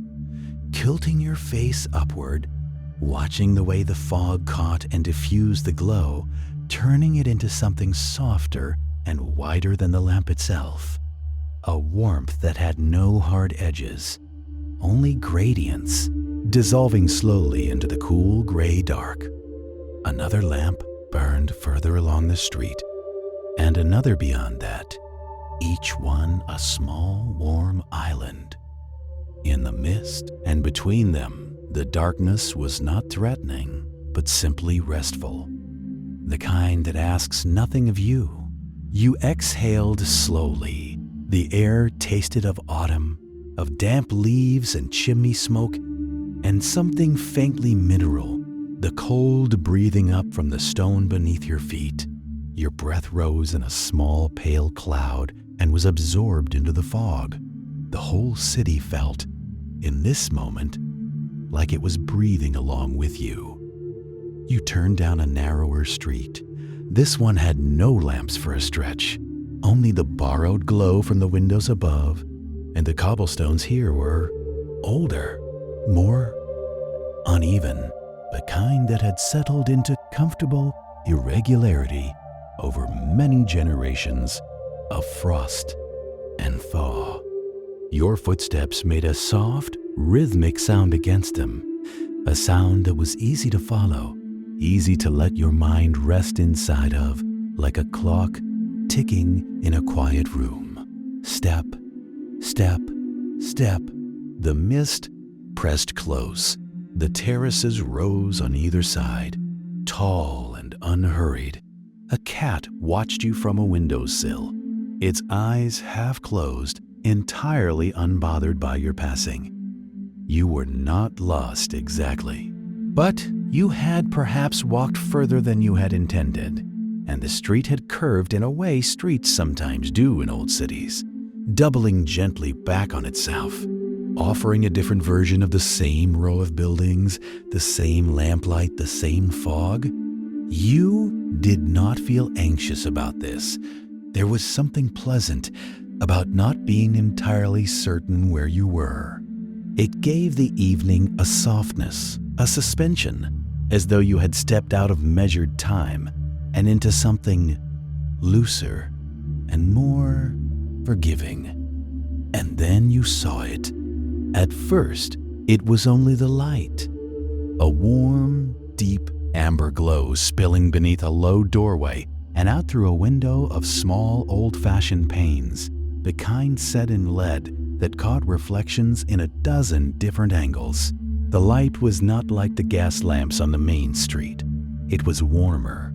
tilting your face upward, watching the way the fog caught and diffused the glow, turning it into something softer and wider than the lamp itself. A warmth that had no hard edges, only gradients, dissolving slowly into the cool gray dark. Another lamp burned further along the street, and another beyond that, each one a small, warm island. In the mist and between them, The darkness was not threatening, but simply restful. The kind that asks nothing of you. You exhaled slowly. The air tasted of autumn, of damp leaves and chimney smoke, and something faintly mineral, the cold breathing up from the stone beneath your feet. Your breath rose in a small pale cloud and was absorbed into the fog. The whole city felt, in this moment, like it was breathing along with you. You turned down a narrower street. This one had no lamps for a stretch, only the borrowed glow from the windows above, and the cobblestones here were older, more uneven, the kind that had settled into comfortable irregularity over many generations of frost and thaw. Your footsteps made a soft, rhythmic sound against them, a sound that was easy to follow, easy to let your mind rest inside of, like a clock ticking in a quiet room. Step, step, step. The mist pressed close. The terraces rose on either side, tall and unhurried. A cat watched you from a windowsill, its eyes half closed, entirely unbothered by your passing. You were not lost exactly, but you had perhaps walked further than you had intended, and the street had curved in a way streets sometimes do in old cities, doubling gently back on itself, offering a different version of the same row of buildings, the same lamplight, the same fog. You did not feel anxious about this. There was something pleasant about not being entirely certain where you were. It gave the evening a softness, a suspension, as though you had stepped out of measured time and into something looser and more forgiving. And then you saw it. At first, it was only the light, a warm, deep amber glow spilling beneath a low doorway and out through a window of small, old-fashioned panes, the kind set in lead that caught reflections in a dozen different angles. The light was not like the gas lamps on the main street. It was warmer.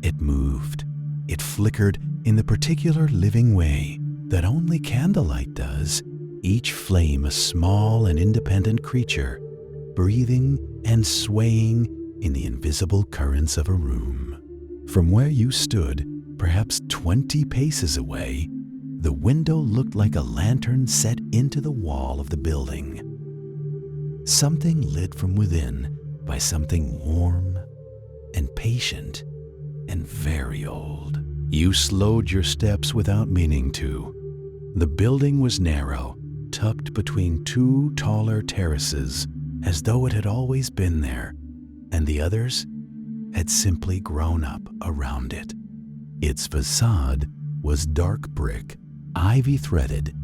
It moved. It flickered in the particular living way that only candlelight does, each flame a small and independent creature, breathing and swaying in the invisible currents of a room. From where you stood, perhaps 20 paces away, the window looked like a lantern set into the wall of the building. Something lit from within by something warm and patient and very old. You slowed your steps without meaning to. The building was narrow, tucked between two taller terraces, as though it had always been there, and the others had simply grown up around it. Its facade was dark brick, ivy-threaded,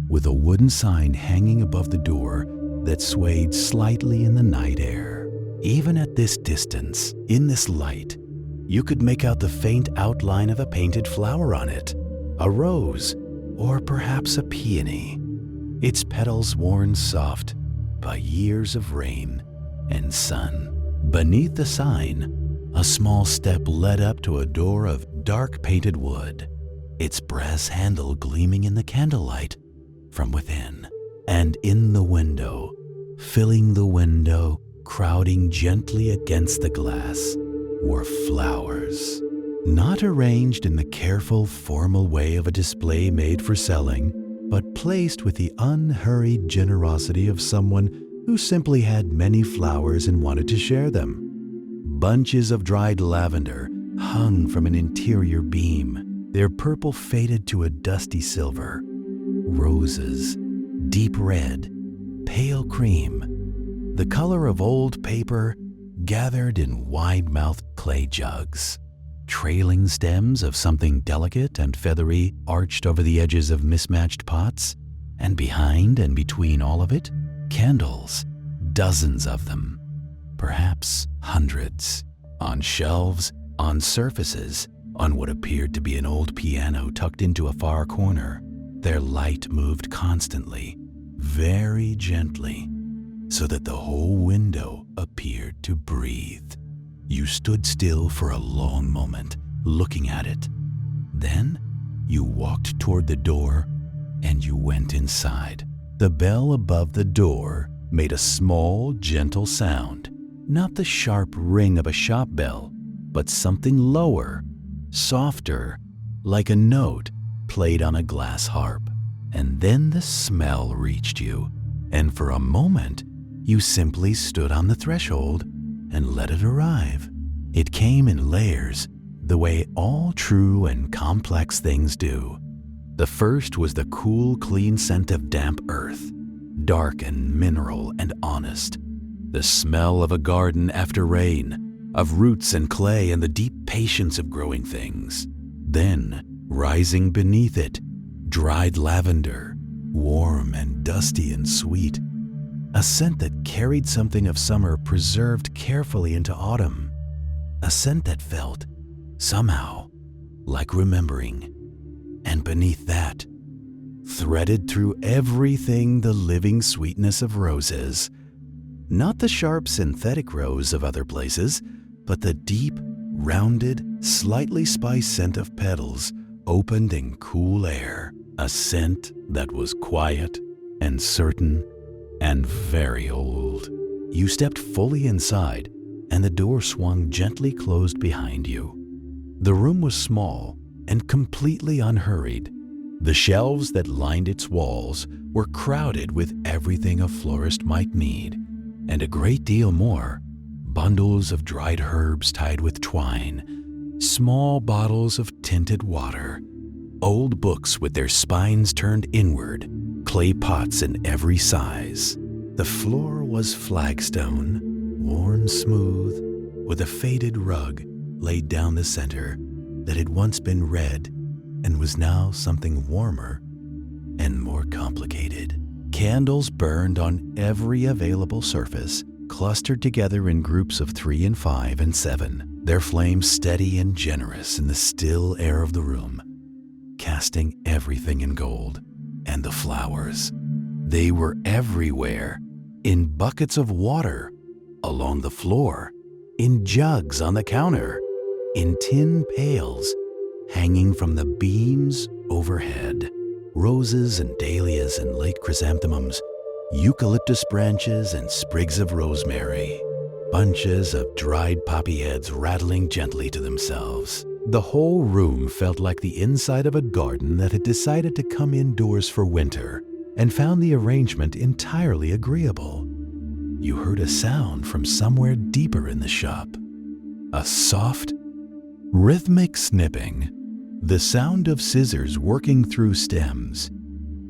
with a wooden sign hanging above the door that swayed slightly in the night air. Even at this distance, in this light, you could make out the faint outline of a painted flower on it, a rose, or perhaps a peony, its petals worn soft by years of rain and sun. Beneath the sign, a small step led up to a door of dark painted wood, its brass handle gleaming in the candlelight from within. And in the window, filling the window, crowding gently against the glass, were flowers. Not arranged in the careful, formal way of a display made for selling, but placed with the unhurried generosity of someone who simply had many flowers and wanted to share them. Bunches of dried lavender hung from an interior beam, their purple faded to a dusty silver. Roses, deep red, pale cream, the color of old paper, gathered in wide-mouthed clay jugs. Trailing stems of something delicate and feathery arched over the edges of mismatched pots, and behind and between all of it, candles, dozens of them, perhaps hundreds, on shelves, on surfaces, on what appeared to be an old piano tucked into a far corner. Their light moved constantly, very gently, so that the whole window appeared to breathe. You stood still for a long moment, looking at it. Then you walked toward the door and you went inside. The bell above the door made a small, gentle sound, not the sharp ring of a shop bell, but something lower, softer, like a note played on a glass harp. And then the smell reached you, and for a moment, you simply stood on the threshold and let it arrive. It came in layers, the way all true and complex things do. The first was the cool, clean scent of damp earth, dark and mineral and honest. The smell of a garden after rain, of roots and clay and the deep patience of growing things. Then, rising beneath it, dried lavender, warm and dusty and sweet. A scent that carried something of summer preserved carefully into autumn. A scent that felt, somehow, like remembering. And beneath that, threaded through everything, the living sweetness of roses. Not the sharp synthetic rose of other places, but the deep, rounded, slightly spiced scent of petals opened in cool air. A scent that was quiet and certain and very old. You stepped fully inside, and the door swung gently closed behind you. The room was small and completely unhurried. The shelves that lined its walls were crowded with everything a florist might need, and a great deal more. Bundles of dried herbs tied with twine, small bottles of tinted water, old books with their spines turned inward, clay pots in every size. The floor was flagstone, worn smooth, with a faded rug laid down the center that had once been red and was now something warmer and more complicated. Candles burned on every available surface, clustered together in groups of 3 and 5 and 7, their flames steady and generous in the still air of the room, casting everything in gold. And the flowers, they were everywhere, in buckets of water, along the floor, in jugs on the counter, in tin pails, hanging from the beams overhead. Roses and dahlias and late chrysanthemums, eucalyptus branches and sprigs of rosemary, bunches of dried poppy heads rattling gently to themselves. The whole room felt like the inside of a garden that had decided to come indoors for winter and found the arrangement entirely agreeable. You heard a sound from somewhere deeper in the shop, a soft, rhythmic snipping, the sound of scissors working through stems,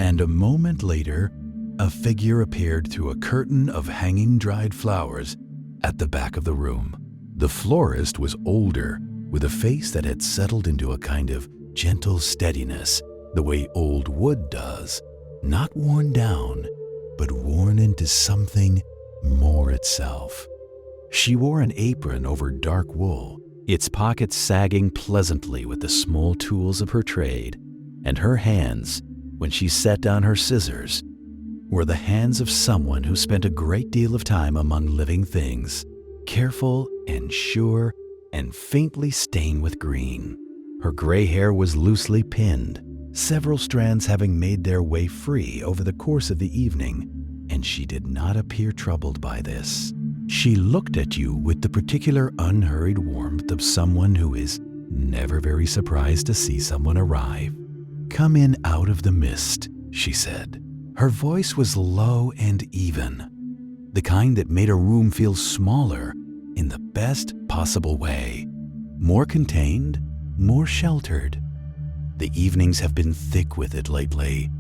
and a moment later, a figure appeared through a curtain of hanging dried flowers at the back of the room. The florist was older, with a face that had settled into a kind of gentle steadiness, the way old wood does, not worn down, but worn into something more itself. She wore an apron over dark wool, its pockets sagging pleasantly with the small tools of her trade, and her hands, when she set down her scissors, were the hands of someone who spent a great deal of time among living things, careful and sure and faintly stained with green. Her gray hair was loosely pinned, several strands having made their way free over the course of the evening, and she did not appear troubled by this. She looked at you with the particular unhurried warmth of someone who is never very surprised to see someone arrive. "Come in out of the mist," she said. Her voice was low and even, the kind that made a room feel smaller in the best possible way, more contained, more sheltered. The evenings have been thick with it lately.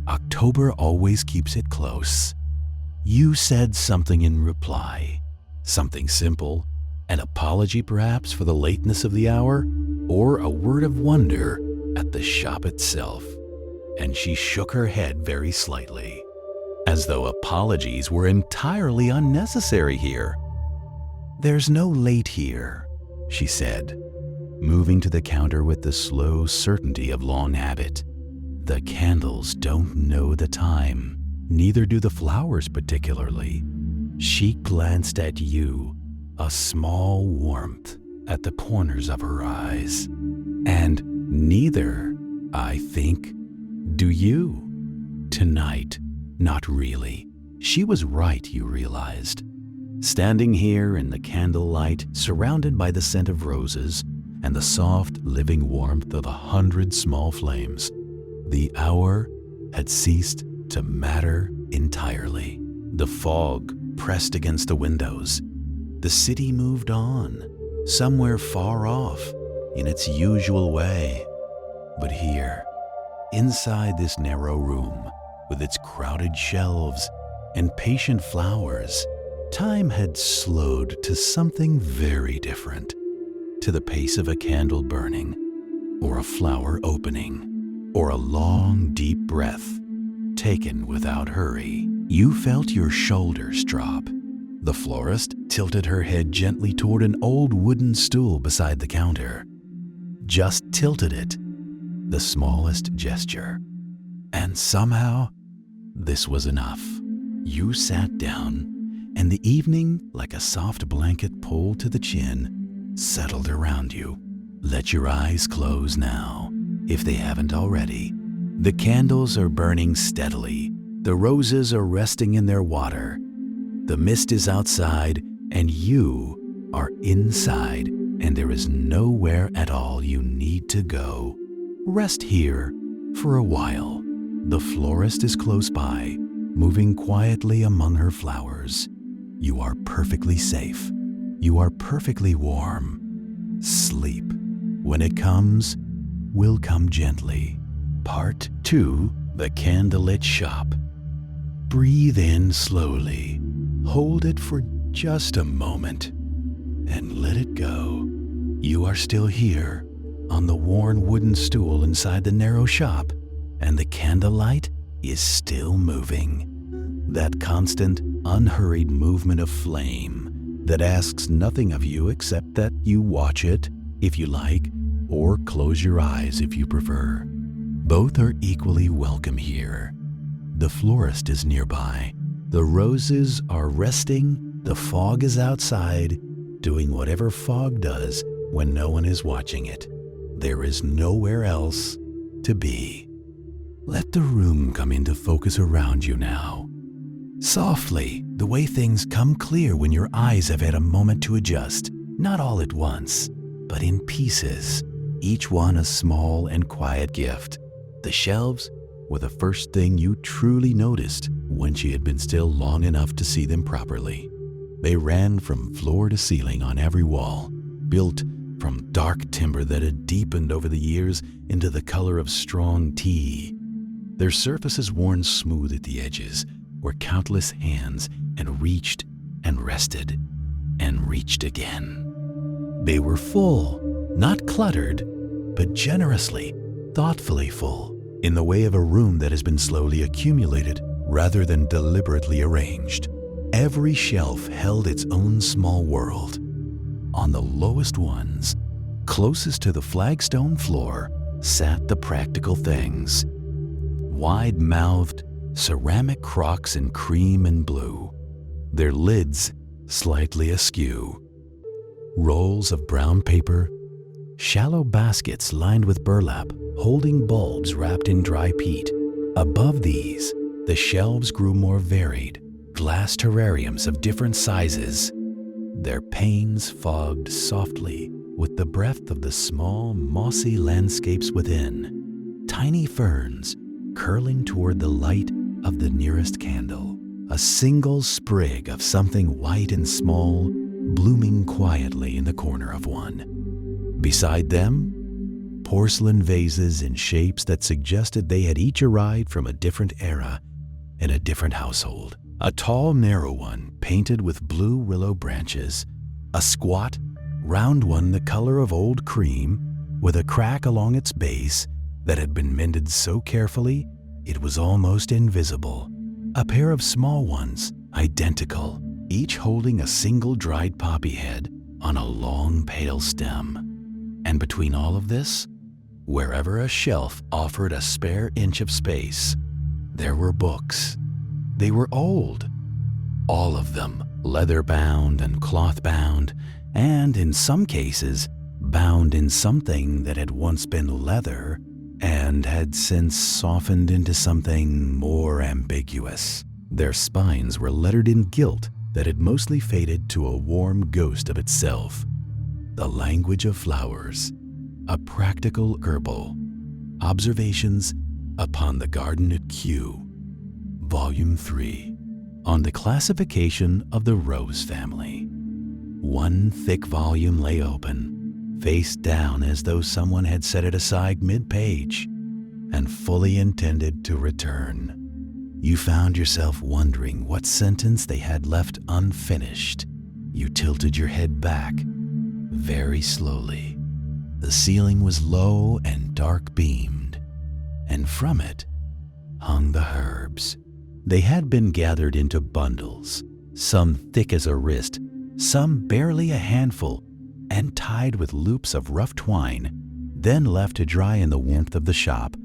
October always keeps it close. You said something in reply, something simple, an apology perhaps for the lateness of the hour, or a word of wonder at the shop itself, and she shook her head very slightly, as though apologies were entirely unnecessary here. "There's no late here," she said, moving to the counter with the slow certainty of long habit. "The candles don't know the time, neither do the flowers particularly. She glanced at you, a small warmth at the corners of her eyes. And neither, I think, do you. Tonight, not really. She was right, you realized. Standing here in the candlelight, surrounded by the scent of roses and the soft, living warmth of 100 small flames, the hour had ceased to matter entirely. The fog pressed against the windows. The city moved on, somewhere far off, in its usual way. But here, inside this narrow room, with its crowded shelves and patient flowers, time had slowed to something very different, to the pace of a candle burning, or a flower opening, or a long, deep breath taken without hurry. You felt your shoulders drop. The florist tilted her head gently toward an old wooden stool beside the counter. Just tilted it, the smallest gesture. And somehow, this was enough. You sat down, and the evening, like a soft blanket pulled to the chin, settled around you. Let your eyes close now, if they haven't already. The candles are burning steadily. The roses are resting in their water. The mist is outside, and you are inside, and there is nowhere at all you need to go. Rest here for a while. The florist is close by, moving quietly among her flowers. You are perfectly safe. You are perfectly warm. Sleep, when it comes, will come gently. Part 2, the candlelit shop. Breathe in slowly. Hold it for just a moment and let it go. You are still here on the worn wooden stool inside the narrow shop, and the candlelight is still moving. That constant, unhurried movement of flame that asks nothing of you except that you watch it if you like, or close your eyes if you prefer. Both are equally welcome here. The florist is nearby. The roses are resting. The fog is outside, doing whatever fog does when no one is watching it. There is nowhere else to be. Let the room come into focus around you now. Softly, the way things come clear when your eyes have had a moment to adjust, not all at once, but in pieces, each one a small and quiet gift. The shelves were the first thing you truly noticed when she had been still long enough to see them properly. They ran from floor to ceiling on every wall, built from dark timber that had deepened over the years into the color of strong tea. Their surfaces worn smooth at the edges, where countless hands had reached and rested and reached again. They were full, not cluttered, but generously, thoughtfully full, in the way of a room that has been slowly accumulated rather than deliberately arranged. Every shelf held its own small world. On the lowest ones, closest to the flagstone floor, sat the practical things. Wide-mouthed, ceramic crocks in cream and blue, their lids slightly askew. Rolls of brown paper, shallow baskets lined with burlap, holding bulbs wrapped in dry peat. Above these, the shelves grew more varied, glass terrariums of different sizes, their panes fogged softly with the breath of the small, mossy landscapes within. Tiny ferns curling toward the light of the nearest candle, a single sprig of something white and small blooming quietly in the corner of one. Beside them, porcelain vases in shapes that suggested they had each arrived from a different era in a different household. A tall, narrow one painted with blue willow branches, a squat, round one the color of old cream with a crack along its base that had been mended so carefully it was almost invisible. A pair of small ones, identical, each holding a single dried poppy head on a long pale stem. And between all of this, wherever a shelf offered a spare inch of space, there were books. They were old, all of them, leather-bound and cloth-bound, and in some cases, bound in something that had once been leather and had since softened into something more ambiguous. Their spines were lettered in gilt that had mostly faded to a warm ghost of itself. The Language of Flowers, a Practical Herbal. Observations upon the Garden at Kew. Volume 3. On the Classification of the Rose Family. One thick volume lay open, face down as though someone had set it aside mid-page and fully intended to return. You found yourself wondering what sentence they had left unfinished. You tilted your head back very slowly. The ceiling was low and dark-beamed, and from it hung the herbs. They had been gathered into bundles, some thick as a wrist, some barely a handful, and tied with loops of rough twine, then left to dry in the warmth of the shop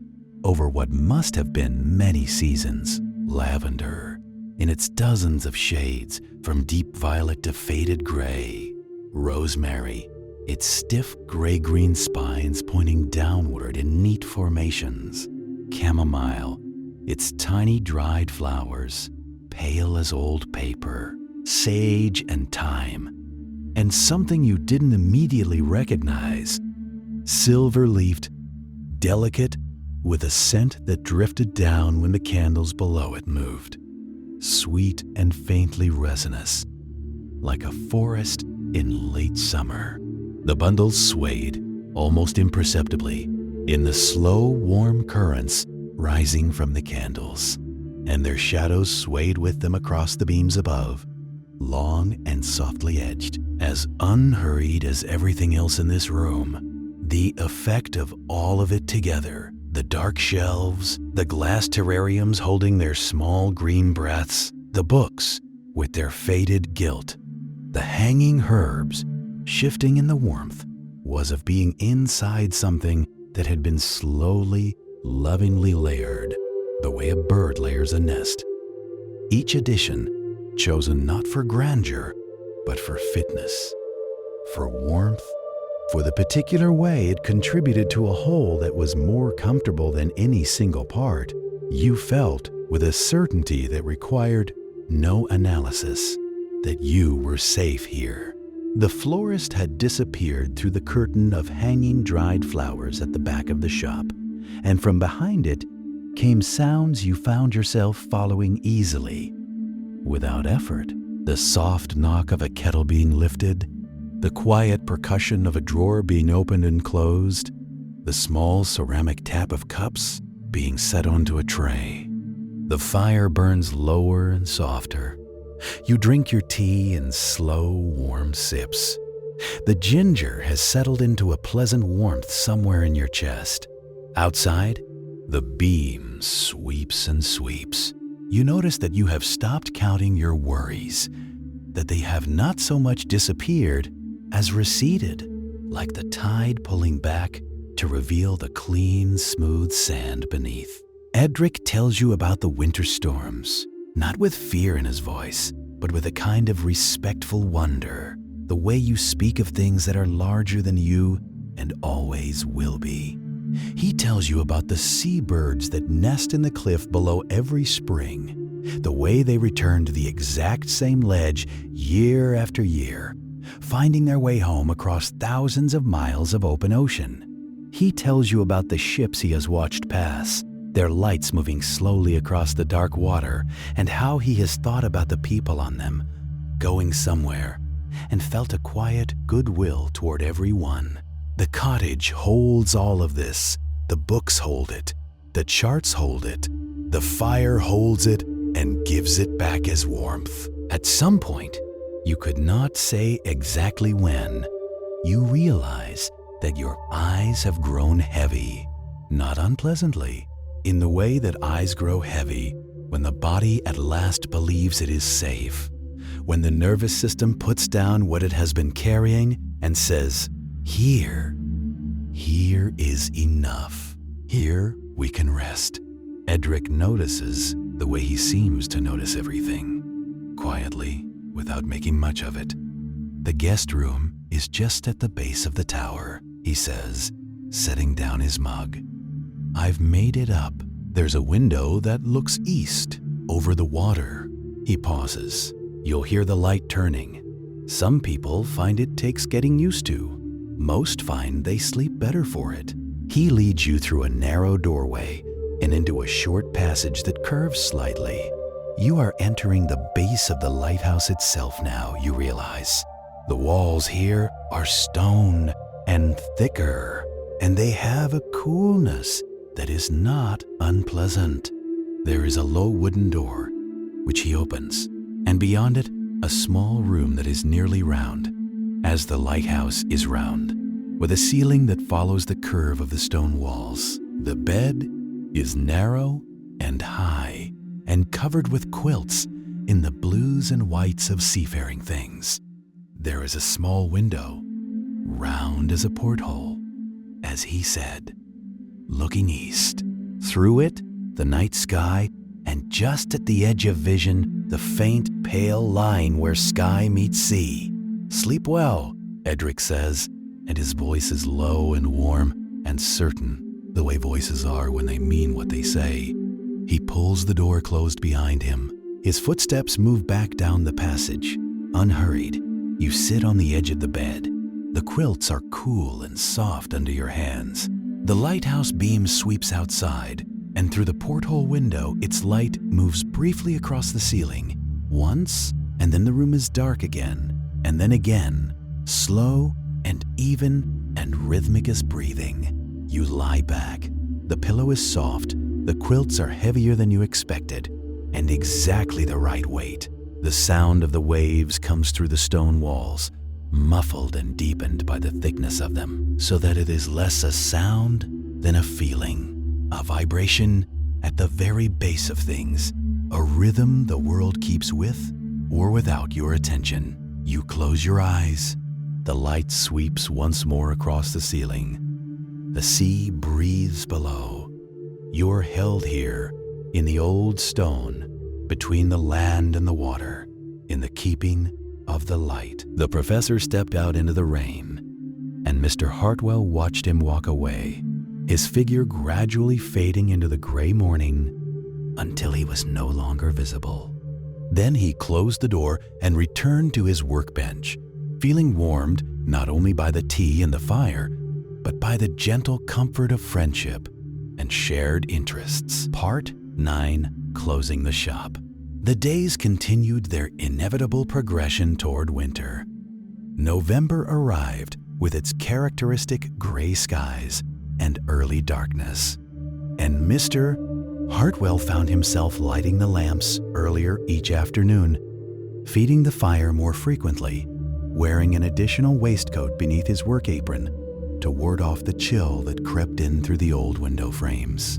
over what must have been many seasons. Lavender, in its dozens of shades, from deep violet to faded gray. Rosemary, its stiff gray-green spines pointing downward in neat formations. Chamomile, its tiny dried flowers, pale as old paper. Sage and thyme, and something you didn't immediately recognize. Silver-leafed, delicate, with a scent that drifted down when the candles below it moved. Sweet and faintly resinous, like a forest in late summer. The bundles swayed, almost imperceptibly, in the slow, warm currents rising from the candles, and their shadows swayed with them across the beams above, long and softly edged, as unhurried as everything else in this room. The effect of all of it together, the dark shelves, the glass terrariums holding their small green breaths, the books with their faded gilt, the hanging herbs shifting in the warmth, was of being inside something that had been slowly, lovingly layered, the way a bird layers a nest. Each edition chosen not for grandeur, but for fitness, for warmth, for the particular way it contributed to a whole that was more comfortable than any single part. You felt with a certainty that required no analysis that you were safe here. The florist had disappeared through the curtain of hanging dried flowers at the back of the shop, and from behind it came sounds you found yourself following easily, without effort. The soft knock of a kettle being lifted, the quiet percussion of a drawer being opened and closed, the small ceramic tap of cups being set onto a tray. The fire burns lower and softer. You drink your tea in slow, warm sips. The ginger has settled into a pleasant warmth somewhere in your chest. Outside, the beam sweeps and sweeps. You notice that you have stopped counting your worries, that they have not so much disappeared as receded, like the tide pulling back to reveal the clean, smooth sand beneath. Edric tells you about the winter storms, not with fear in his voice, but with a kind of respectful wonder, the way you speak of things that are larger than you and always will be. He tells you about the seabirds that nest in the cliff below every spring, the way they return to the exact same ledge year after year, finding their way home across thousands of miles of open ocean. He tells you about the ships he has watched pass, their lights moving slowly across the dark water, and how he has thought about the people on them, going somewhere, and felt a quiet goodwill toward every one. The cottage holds all of this. The books hold it. The charts hold it. The fire holds it and gives it back as warmth. At some point, you could not say exactly when, you realize that your eyes have grown heavy, not unpleasantly, in the way that eyes grow heavy when the body at last believes it is safe, when the nervous system puts down what it has been carrying and says, here is enough. Here we can rest. Edric notices the way he seems to notice everything, quietly, without making much of it. "The guest room is just at the base of the tower," he says, setting down his mug. "I've made it up. There's a window that looks east, over the water." He pauses. "You'll hear the light turning. Some people find it takes getting used to. Most find they sleep better for it." He leads you through a narrow doorway and into a short passage that curves slightly. You are entering the base of the lighthouse itself now, you realize. The walls here are stone and thicker, and they have a coolness that is not unpleasant. There is a low wooden door, which he opens, and beyond it, a small room that is nearly round, as the lighthouse is round, with a ceiling that follows the curve of the stone walls. The bed is narrow and high, and covered with quilts in the blues and whites of seafaring things. There is a small window, round as a porthole, as he said, looking east. Through it, the night sky, and just at the edge of vision, the faint, pale line where sky meets sea. "Sleep well," Edric says, and his voice is low and warm and certain, the way voices are when they mean what they say. He pulls the door closed behind him. His footsteps move back down the passage, unhurried. You sit on the edge of the bed. The quilts are cool and soft under your hands. The lighthouse beam sweeps outside, and through the porthole window, its light moves briefly across the ceiling. Once, and then the room is dark again, and then again, slow and even and rhythmic as breathing. You lie back. The pillow is soft, the quilts are heavier than you expected, and exactly the right weight. The sound of the waves comes through the stone walls, muffled and deepened by the thickness of them, so that it is less a sound than a feeling, a vibration at the very base of things, a rhythm the world keeps with or without your attention. You close your eyes. The light sweeps once more across the ceiling. The sea breathes below. You're held here in the old stone, between the land and the water, in the keeping of the light. The professor stepped out into the rain, and Mr. Hartwell watched him walk away, his figure gradually fading into the gray morning until he was no longer visible. Then he closed the door and returned to his workbench, feeling warmed not only by the tea and the fire, but by the gentle comfort of friendship and shared interests. Part 9. Closing the shop. The days continued their inevitable progression toward winter. November arrived with its characteristic gray skies and early darkness, and Mr. Hartwell found himself lighting the lamps earlier each afternoon, feeding the fire more frequently, wearing an additional waistcoat beneath his work apron to ward off the chill that crept in through the old window frames.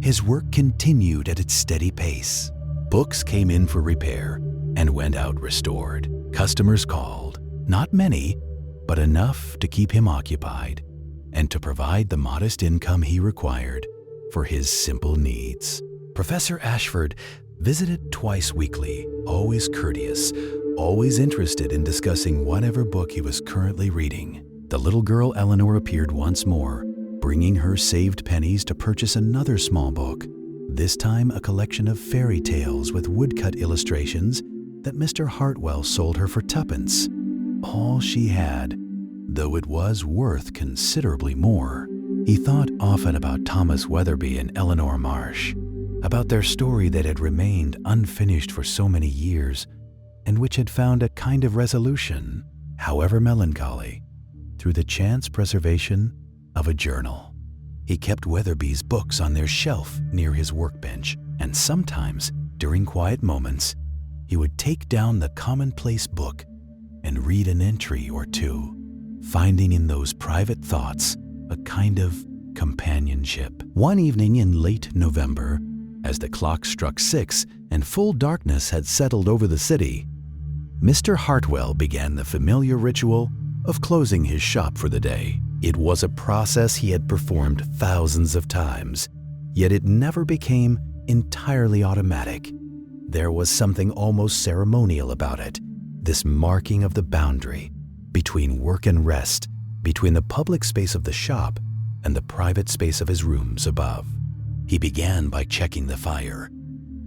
His work continued at its steady pace. Books came in for repair and went out restored. Customers called, not many, but enough to keep him occupied and to provide the modest income he required for his simple needs. Professor Ashford visited twice weekly, always courteous, always interested in discussing whatever book he was currently reading. The little girl Eleanor appeared once more, bringing her saved pennies to purchase another small book, this time a collection of fairy tales with woodcut illustrations that Mr. Hartwell sold her for tuppence. All she had, though it was worth considerably more. He thought often about Thomas Weatherby and Eleanor Marsh, about their story that had remained unfinished for so many years, and which had found a kind of resolution, however melancholy, through the chance preservation of a journal. He kept Weatherby's books on their shelf near his workbench, and sometimes, during quiet moments, he would take down the commonplace book and read an entry or two, finding in those private thoughts a kind of companionship. One evening in late November, as the clock struck 6 and full darkness had settled over the city, Mr. Hartwell began the familiar ritual of closing his shop for the day. It was a process he had performed thousands of times, yet it never became entirely automatic. There was something almost ceremonial about it, this marking of the boundary between work and rest, between the public space of the shop and the private space of his rooms above. He began by checking the fire.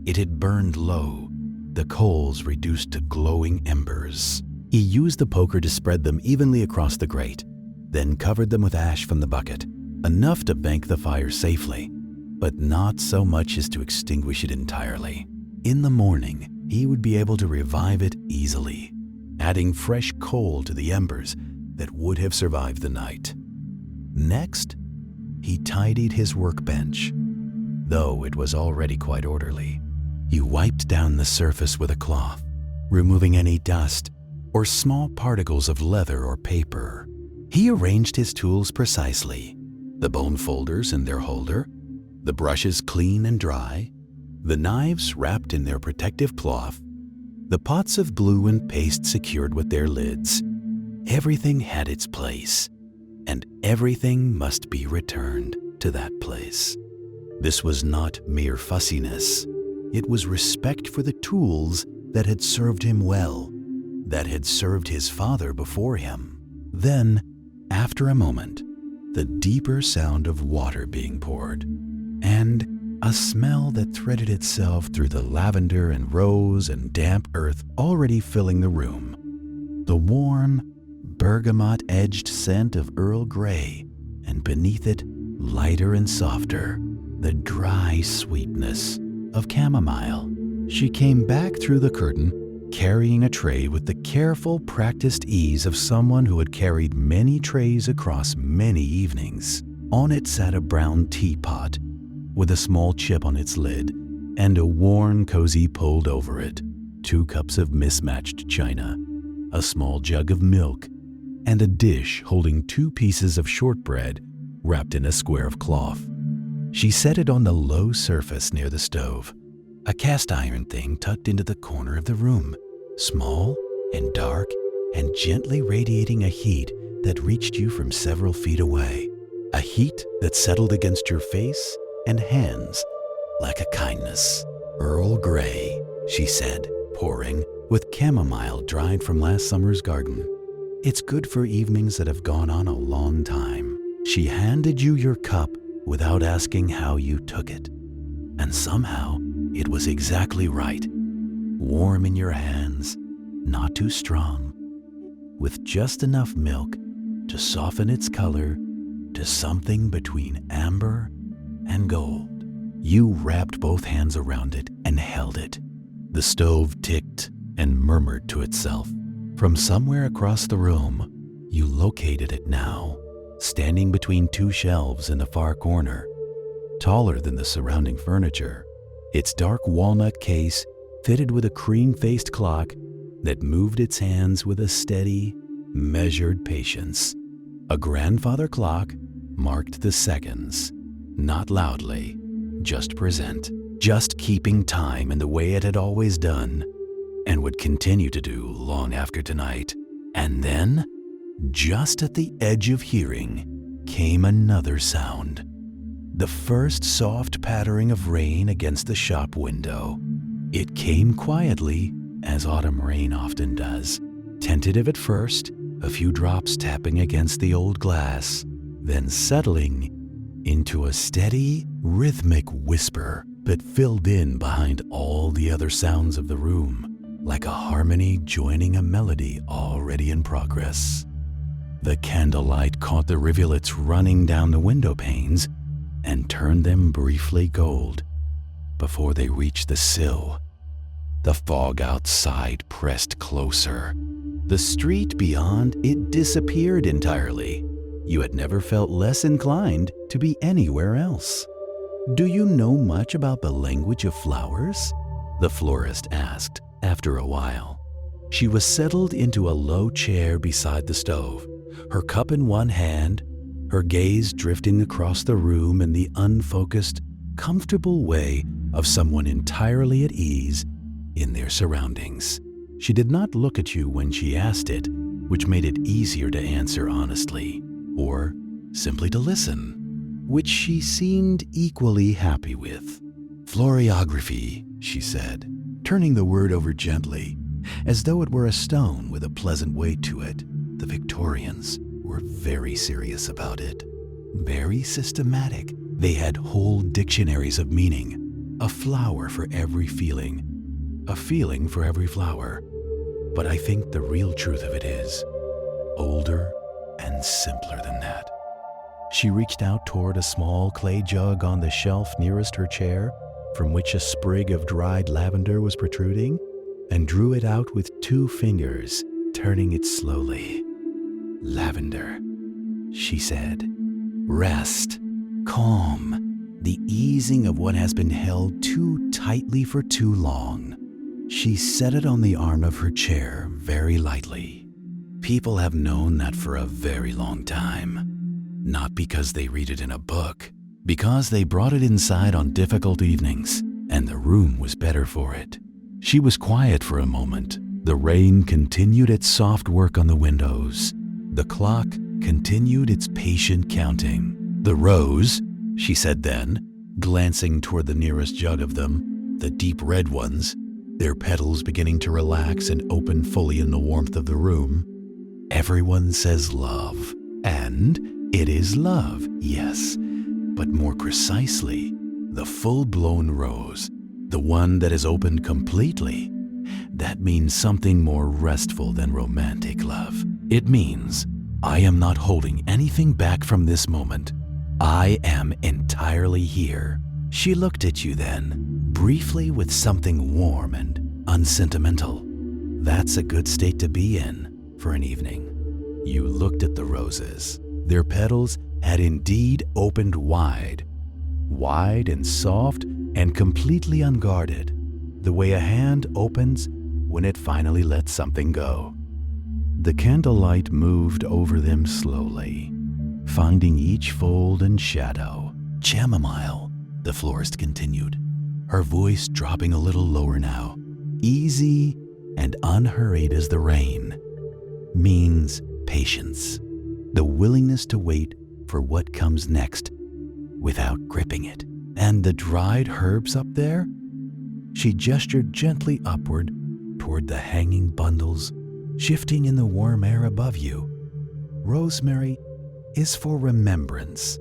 It had burned low, the coals reduced to glowing embers. He used the poker to spread them evenly across the grate, then covered them with ash from the bucket, enough to bank the fire safely, but not so much as to extinguish it entirely. In the morning, he would be able to revive it easily, adding fresh coal to the embers that would have survived the night. Next, he tidied his workbench, though it was already quite orderly. He wiped down the surface with a cloth, removing any dust or small particles of leather or paper. He arranged his tools precisely, the bone folders in their holder, the brushes clean and dry, the knives wrapped in their protective cloth, the pots of glue and paste secured with their lids. Everything had its place, and everything must be returned to that place. This was not mere fussiness. It was respect for the tools that had served him well, that had served his father before him. Then, after a moment, the deeper sound of water being poured, and a smell that threaded itself through the lavender and rose and damp earth already filling the room. The warm, bergamot-edged scent of Earl Grey, and beneath it, lighter and softer, the dry sweetness of chamomile. She came back through the curtain, carrying a tray with the careful, practiced ease of someone who had carried many trays across many evenings. On it sat a brown teapot with a small chip on its lid and a worn cozy pulled over it, 2 cups of mismatched china, a small jug of milk, and a dish holding 2 pieces of shortbread wrapped in a square of cloth. She set it on the low surface near the stove, a cast iron thing tucked into the corner of the room, small and dark and gently radiating a heat that reached you from several feet away, a heat that settled against your face and hands like a kindness. Earl Grey, she said, pouring, with chamomile dried from last summer's garden. It's good for evenings that have gone on a long time. She handed you your cup without asking how you took it. And somehow, it was exactly right. Warm in your hands, not too strong, with just enough milk to soften its color to something between amber and gold. You wrapped both hands around it and held it. The stove ticked and murmured to itself. From somewhere across the room, you located it now, standing between 2 shelves in the far corner, taller than the surrounding furniture. Its dark walnut case fitted with a cream-faced clock that moved its hands with a steady, measured patience. A grandfather clock marked the seconds, not loudly, just present, just keeping time in the way it had always done and would continue to do long after tonight. And then, just at the edge of hearing, came another sound. The first soft pattering of rain against the shop window. It came quietly, as autumn rain often does, tentative at first, a few drops tapping against the old glass, then settling into a steady, rhythmic whisper that filled in behind all the other sounds of the room, like a harmony joining a melody already in progress. The candlelight caught the rivulets running down the window panes and turned them briefly gold before they reached the sill. The fog outside pressed closer. The street beyond it disappeared entirely. You had never felt less inclined to be anywhere else. "Do you know much about the language of flowers?" the florist asked after a while. She was settled into a low chair beside the stove, her cup in one hand, her gaze drifting across the room in the unfocused, comfortable way of someone entirely at ease in their surroundings. She did not look at you when she asked it, which made it easier to answer honestly, or simply to listen, which she seemed equally happy with. "Floriography," she said, turning the word over gently as though it were a stone with a pleasant weight to it. The Victorians were very serious about it, very systematic. They had whole dictionaries of meaning, a flower for every feeling, a feeling for every flower. But I think the real truth of it is older and simpler than that. She reached out toward a small clay jug on the shelf nearest her chair, from which a sprig of dried lavender was protruding, and drew it out with 2 fingers, turning it slowly. Lavender, she said. Rest, calm, the easing of what has been held too tightly for too long. She set it on the arm of her chair very lightly. People have known that for a very long time. Not because they read it in a book, because they brought it inside on difficult evenings, and the room was better for it. She was quiet for a moment. The rain continued its soft work on the windows. The clock continued its patient counting. The rose, she said then, glancing toward the nearest jug of them, the deep red ones, their petals beginning to relax and open fully in the warmth of the room. Everyone says love, and it is love, yes, but more precisely, the full-blown rose, the one that is opened completely. That means something more restful than romantic love. It means I am not holding anything back from this moment. I am entirely here. She looked at you then, briefly, with something warm and unsentimental. That's a good state to be in for an evening. You looked at the roses. Their petals had indeed opened wide, wide and soft and completely unguarded, the way a hand opens when it finally lets something go. The candlelight moved over them slowly, finding each fold and shadow. Chamomile, the florist continued, her voice dropping a little lower now, easy and unhurried as the rain, means patience. The willingness to wait for what comes next without gripping it. And the dried herbs up there? She gestured gently upward toward the hanging bundles, shifting in the warm air above you. Rosemary is for remembrance,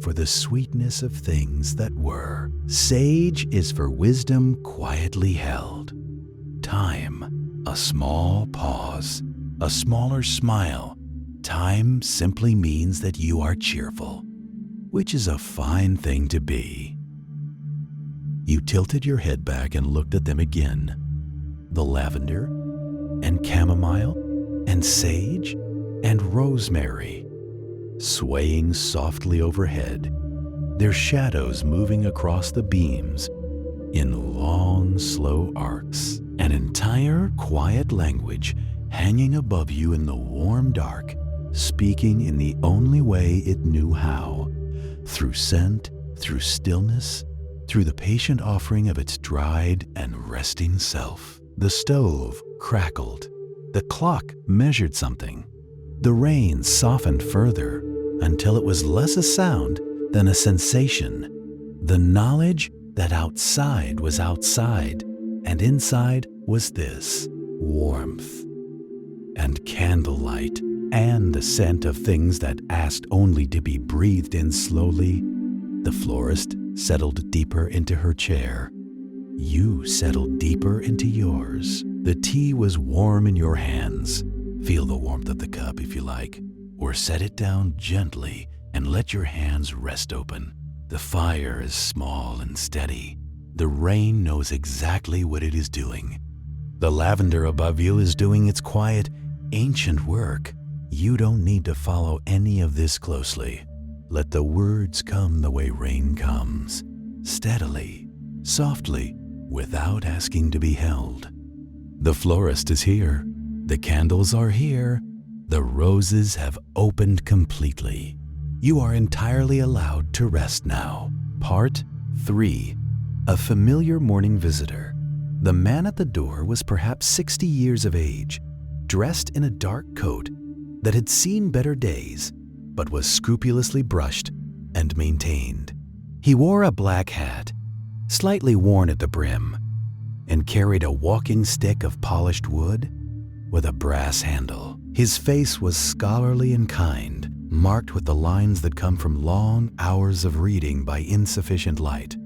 for the sweetness of things that were. Sage is for wisdom quietly held. Thyme, a small pause, a smaller smile. Time simply means that you are cheerful, which is a fine thing to be. You tilted your head back and looked at them again. The lavender, and chamomile, and sage, and rosemary, swaying softly overhead, their shadows moving across the beams in long, slow arcs. An entire quiet language hanging above you in the warm dark, speaking in the only way it knew how, through scent, through stillness, through the patient offering of its dried and resting self. The stove crackled. The clock measured something. The rain softened further until it was less a sound than a sensation. The knowledge that outside was outside, and inside was this warmth and candlelight, and the scent of things that asked only to be breathed in slowly. The florist settled deeper into her chair. You settled deeper into yours. The tea was warm in your hands. Feel the warmth of the cup if you like, or set it down gently and let your hands rest open. The fire is small and steady. The rain knows exactly what it is doing. The lavender above you is doing its quiet, ancient work. You don't need to follow any of this closely. Let the words come the way rain comes, steadily, softly, without asking to be held. The florist is here. The candles are here. The roses have opened completely. You are entirely allowed to rest now. Part 3. A familiar morning visitor. The man at the door was perhaps 60 years of age, dressed in a dark coat that had seen better days, but was scrupulously brushed and maintained. He wore a black hat, slightly worn at the brim. and carried a walking stick of polished wood with a brass handle. His face was scholarly and kind, marked with the lines that come from long hours of reading by insufficient light,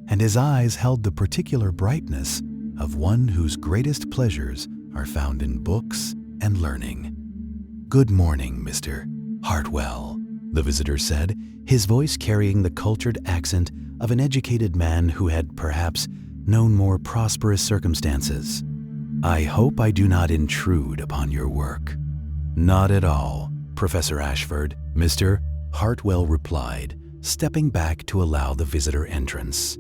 and his eyes held the particular brightness of one whose greatest pleasures are found in books and learning. "Good morning, Mr. Hartwell," the visitor said, his voice carrying the cultured accent of an educated man who had perhaps known more prosperous circumstances. "I hope I do not intrude upon your work." "Not at all, Professor Ashford," Mr. Hartwell replied, stepping back to allow the visitor entrance.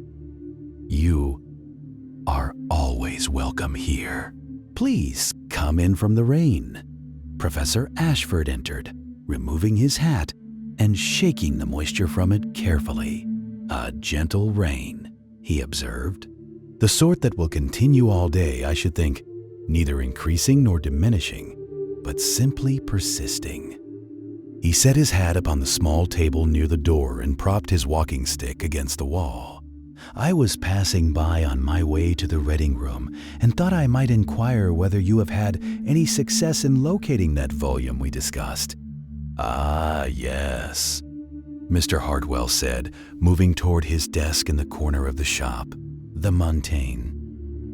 "You are always welcome here. Please come in from the rain." Professor Ashford entered, removing his hat and shaking the moisture from it carefully. "A gentle rain," he observed. "The sort that will continue all day, I should think, neither increasing nor diminishing, but simply persisting." He set his hat upon the small table near the door and propped his walking stick against the wall. "I was passing by on my way to the reading room and thought I might inquire whether you have had any success in locating that volume we discussed." "Ah, yes," Mr. Hartwell said, moving toward his desk in the corner of the shop. "The Montaigne.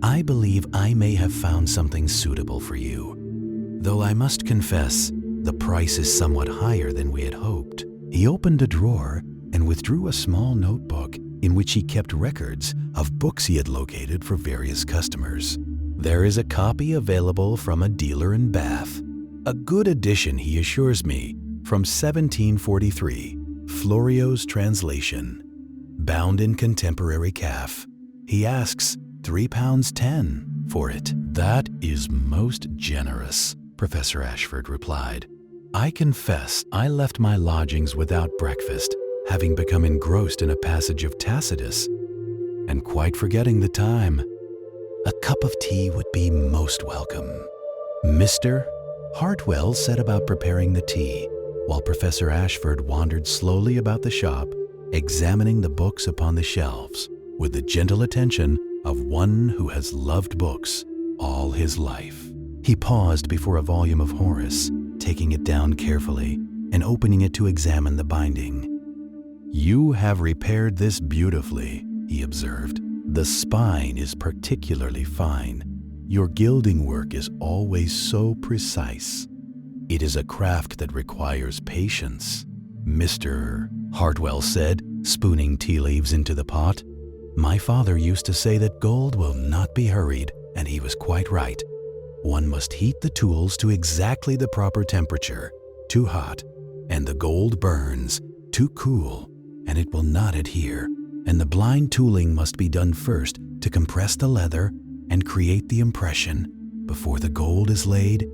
I believe I may have found something suitable for you, though I must confess the price is somewhat higher than we had hoped." He opened a drawer and withdrew a small notebook in which he kept records of books he had located for various customers. "There is a copy available from a dealer in Bath. A good edition, he assures me, from 1743, Florio's translation, bound in contemporary calf. He asks £3.10 for it." "That is most generous," Professor Ashford replied. "I confess I left my lodgings without breakfast, having become engrossed in a passage of Tacitus, and quite forgetting the time. A cup of tea would be most welcome." Mr. Hartwell set about preparing the tea, while Professor Ashford wandered slowly about the shop, examining the books upon the shelves with the gentle attention of one who has loved books all his life. He paused before a volume of Horace, taking it down carefully and opening it to examine the binding. "You have repaired this beautifully," he observed. "The spine is particularly fine. Your gilding work is always so precise. It is a craft that requires patience." Mr. Hartwell said, spooning tea leaves into the pot. "My father used to say that gold will not be hurried, and he was quite right. One must heat the tools to exactly the proper temperature. Too hot, and the gold burns. Too cool, and it will not adhere. And the blind tooling must be done first to compress the leather and create the impression before the gold is laid."